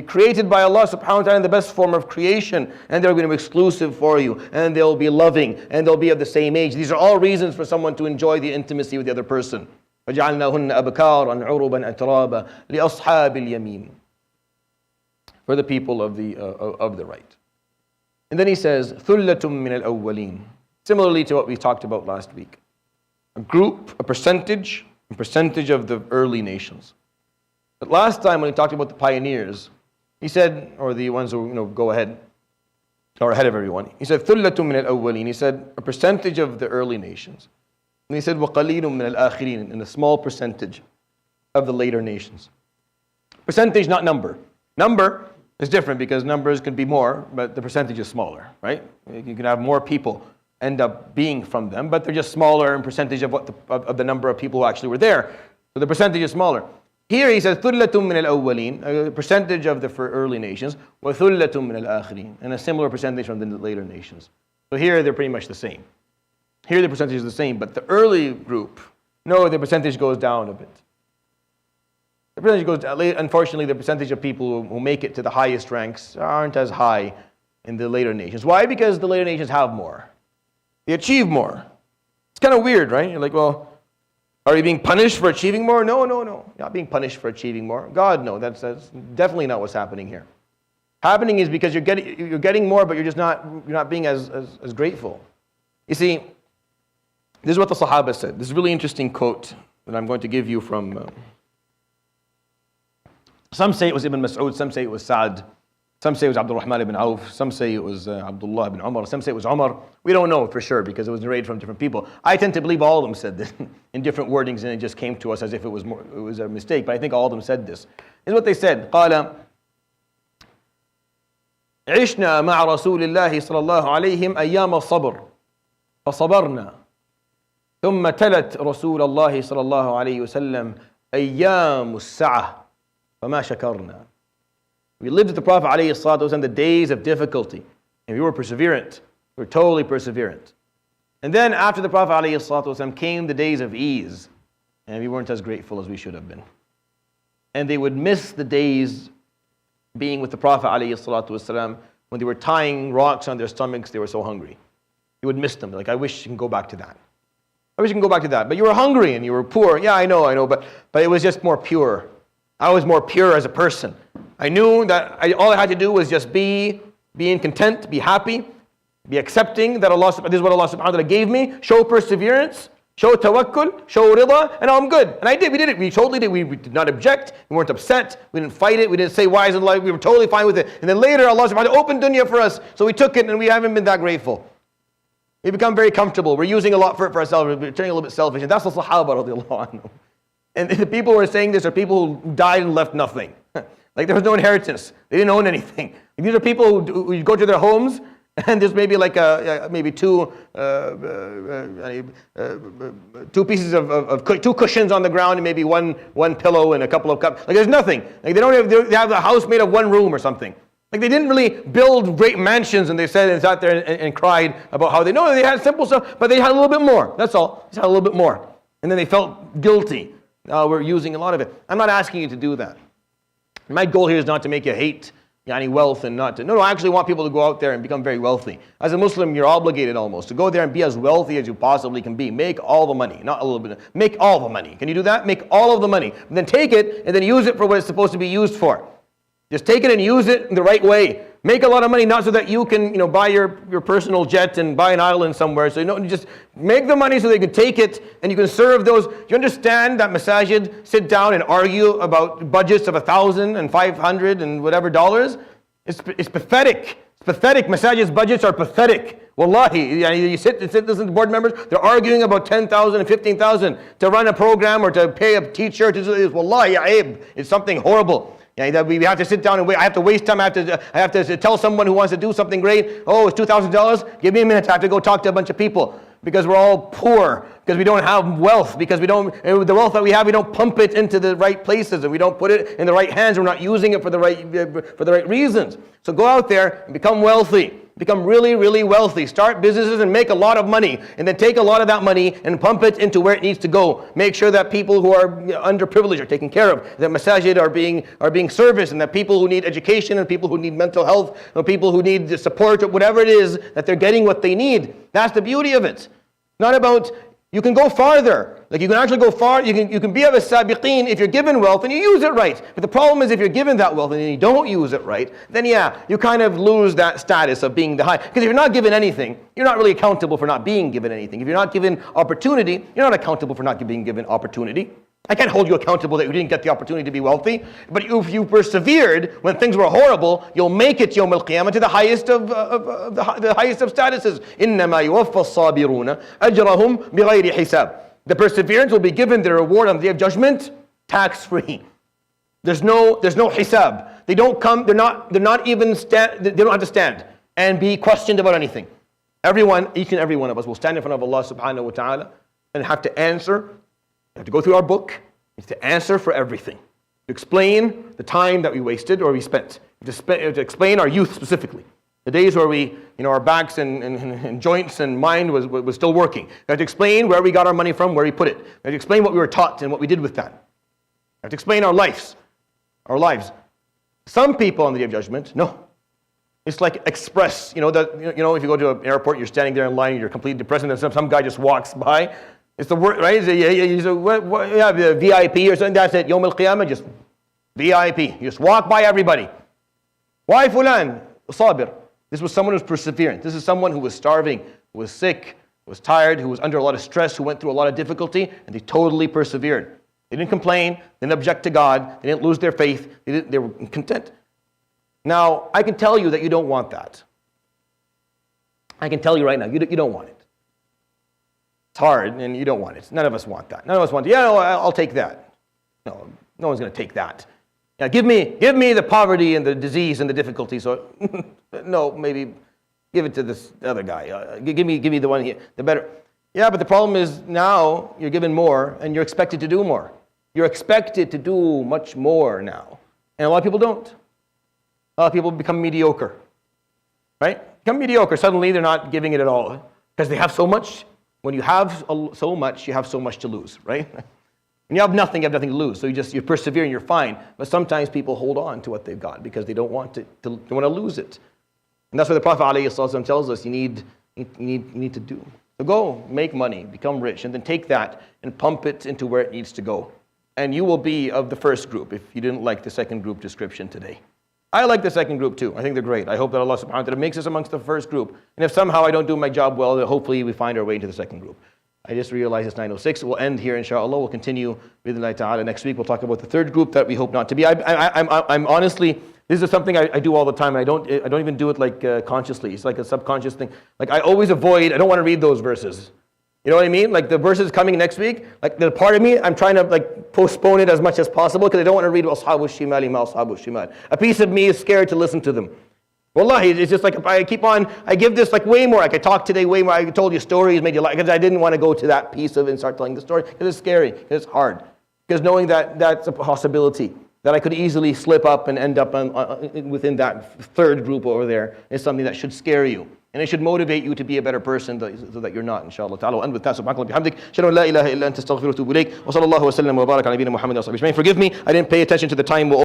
created by Allah subhanahu wa ta'ala in the best form of creation, and they're going to be exclusive for you, and they'll be loving, and they'll be of the same age. These are all reasons for someone to enjoy the intimacy with the other person. فَجَعَلْنَاهُنَّ أَبْكَارًا عُرُبًا أَتْرَابًا لِأَصْحَابِ الْيَمِينِ, for the people of the right. And then he says, ثُلَّةٌ مِّنَ الْأَوَّلِينَ, similarly to what we talked about last week. A group, a percentage of the early nations. But last time when he talked about the pioneers, he said, or the ones who go ahead, or ahead of everyone, he said, ثُلَّةٌ مِّنَ الْأَوَّلِينَ, he said, a percentage of the early nations. And he said, وَقَلِيلٌ مِّنَ الْآخِرِينَ, and a small percentage of the later nations. Percentage, not number. Number is different because numbers could be more, but the percentage is smaller, right? You can have more people end up being from them, but they're just smaller in percentage of the number of people who actually were there. So the percentage is smaller. Here he says, ثُلَّةٌ مِّنَ الْأَوَّلِينَ, a percentage of the early nations, وَثُلَّةٌ مِّنَ الْآخِرِينَ, and a similar percentage from the later nations. So here they're pretty much the same. Here the percentage is the same, but the early group, no, the percentage goes down a bit. The percentage goes down. Unfortunately, the percentage of people who make it to the highest ranks aren't as high in the later nations. Why? Because the later nations have more. They achieve more. It's kind of weird, right? You're like, well, are you being punished for achieving more? No. You're not being punished for achieving more. God, no, that's definitely not what's happening here. Happening is because you're getting more, but you're not being as grateful. You see, this is what the Sahaba said. This is a really interesting quote that I'm going to give you from. Some say it was Ibn Mas'ud, some say it was Sa'd. Some say it was Abdul Rahman ibn Auf, some say it was Abdullah ibn Umar, some say it was Umar. We don't know for sure because it was narrated from different people. I tend to believe all of them said this in different wordings and it just came to us as if it was a mistake, but I think all of them said this. This is what they said. قال عشنا مع رسول الله صلى الله عليه أيام الصبر فصبرنا ثم تلت رسول الله صلى الله عليه وسلم أيام السعة فما شكرنا. We lived with the Prophet ﷺ the days of difficulty, and we were perseverant. We were totally perseverant. And then after the Prophet ﷺ came the days of ease, and we weren't as grateful as we should have been. And they would miss the days being with the Prophet ﷺ when they were tying rocks on their stomachs, they were so hungry. They would miss them. They're like, I wish you can go back to that. I wish you can go back to that. But you were hungry and you were poor. Yeah, I know, but it was just more pure. I was more pure as a person. I knew that all I had to do was just be content, be happy. Be accepting that this is what Allah subhanahu wa ta'ala gave me. Show perseverance, show tawakkul, show rida, and I'm good. And we did it. We totally did. We did not object. We weren't upset. We didn't fight it. We didn't say why is it like, we were totally fine with it. And then later Allah subhanahu wa ta'ala opened dunya for us. So we took it and we haven't been that grateful. We become very comfortable. We're using a lot for ourselves. We're turning a little bit selfish. And that's the Sahaba radiallahu anhu. And the people who are saying this are people who died and left nothing. Like there was no inheritance. They didn't own anything. Like these are people who you go to their homes and there's maybe like two pieces of two cushions on the ground and maybe one pillow and a couple of cups. Like there's nothing. Like they have a house made of one room or something. Like they didn't really build great mansions and they sat there and cried about how they had simple stuff, but they had a little bit more. That's all. They had a little bit more. And then they felt guilty. We're using a lot of it. I'm not asking you to do that. My goal here is not to make you hate any wealth and not to. No, I actually want people to go out there and become very wealthy. As a Muslim, you're obligated almost to go there and be as wealthy as you possibly can be. Make all the money, not a little bit. Make all the money. Can you do that? Make all of the money. And then take it and then use it for what it's supposed to be used for. Just take it and use it in the right way. Make a lot of money, not so that you can, buy your personal jet and buy an island somewhere. So just make the money so they can take it and you can serve those. Do you understand that masajid sit down and argue about budgets of $1,000 and $500 and whatever dollars? It's pathetic. It's pathetic. Masajid's budgets are pathetic. Wallahi, you listen to board members, they're arguing about 10,000 and 15,000 to run a program or to pay a teacher. Wallahi, aib. It's something horrible. That we have to sit down and wait. I have to waste time. I have to tell someone who wants to do something great, oh, it's $2,000. Give me a minute. I have to go talk to a bunch of people because we're all poor, because we don't have wealth, because the wealth that we have, we don't pump it into the right places and we don't put it in the right hands. We're not using it for the right reasons. So go out there and become wealthy. Become really, really wealthy. Start businesses and make a lot of money. And then take a lot of that money and pump it into where it needs to go. Make sure that people who are underprivileged are taken care of. That masajid are being serviced. And that people who need education and people who need mental health or people who need support or whatever it is, that they're getting what they need. That's the beauty of it. Not about, you can go farther. Like you can actually go far, you can be of a sabiqeen if you're given wealth and you use it right. But the problem is if you're given that wealth and you don't use it right, then you kind of lose that status of being the high. Because if you're not given anything, you're not really accountable for not being given anything. If you're not given opportunity, you're not accountable for not being given opportunity. I can't hold you accountable that you didn't get the opportunity to be wealthy. But if you persevered when things were horrible, you'll make it Yawm al-Qiyamah to the highest of statuses. إِنَّمَا يُوَفَّى الصَّابِرُونَ أَجْرَهُمْ بِغَيْرِ حِسَابٍ. The perseverance will be given their reward on the day of judgment, tax-free. There's no hisab. They don't come. They don't have to stand and be questioned about anything. Each and every one of us will stand in front of Allah subhanahu wa ta'ala and have to answer. We have to go through our book. We have to answer for everything. To explain the time that we wasted or we spent. To explain our youth specifically. The days where our backs and joints and mind was still working. We have to explain where we got our money from, where we put it. We have to explain what we were taught and what we did with that. We have to explain our lives. Some people on the Day of Judgment, no. It's like express. If you go to an airport, you're standing there in line, you're completely depressed, and then some guy just walks by. It's the word, right? The VIP or something. That's it. Yawm al-Qiyamah, just VIP. You just walk by everybody. Why fulan? Sabir. This was someone who was perseverant. This is someone who was starving, who was sick, who was tired, who was under a lot of stress, who went through a lot of difficulty, and they totally persevered. They didn't complain, they didn't object to God, they didn't lose their faith, they were content. Now, I can tell you that you don't want that. I can tell you right now, you don't want it. It's hard, and you don't want it. None of us want that. None of us want, I'll take that. No one's going to take that. Now, give me the poverty and the disease and the difficulty. So, no, maybe give it to this other guy. Give me the one here, the better. Yeah, but the problem is now you're given more and you're expected to do more. You're expected to do much more now, and a lot of people don't. A lot of people become mediocre, right? Become mediocre. Suddenly they're not giving it at all because they have so much. When you have so much, you have so much to lose, right? When you have nothing to lose. So you persevere and you're fine. But sometimes people hold on to what they've got because they don't want to lose it. And that's what the Prophet ﷺ tells us you need to do. So go make money, become rich, and then take that and pump it into where it needs to go. And you will be of the first group if you didn't like the second group description today. I like the second group too. I think they're great. I hope that Allah subhanahu wa ta'ala makes us amongst the first group. And if somehow I don't do my job well, then hopefully we find our way into the second group. I just realized it's 9:06. We'll end here, inshallah. We'll continue with Allah ta'ala next week. We'll talk about the third group that we hope not to be. I'm honestly, this is something I do all the time. And I don't even do it like consciously. It's like a subconscious thing. Like I always avoid, I don't want to read those verses. You know what I mean? Like the verses coming next week, like the part of me, I'm trying to like postpone it as much as possible because I don't want to read Ashabu Shimali ma Ashabu Shimal. A piece of me is scared to listen to them. Wallahi, it's just like if I keep on, I give this like way more. Like I talked today way more. I told you stories, made you like, because I didn't want to go to that piece of it and start telling the story because it's scary, because it's hard. Because knowing that that's a possibility, that I could easily slip up and end up within that third group over there is something that should scare you. And it should motivate you to be a better person so that you're not, inshallah ta'ala. We'll end with that. Subhanakallah bihamdik. Shadu an la ilaha illa anta astaghfiruka wa atubu ilayk. Wa sallallahu wa sallam wa baraka ala nabiyyina Muhammad wa sahbihi ajma'in. Forgive me, I didn't pay attention to the time.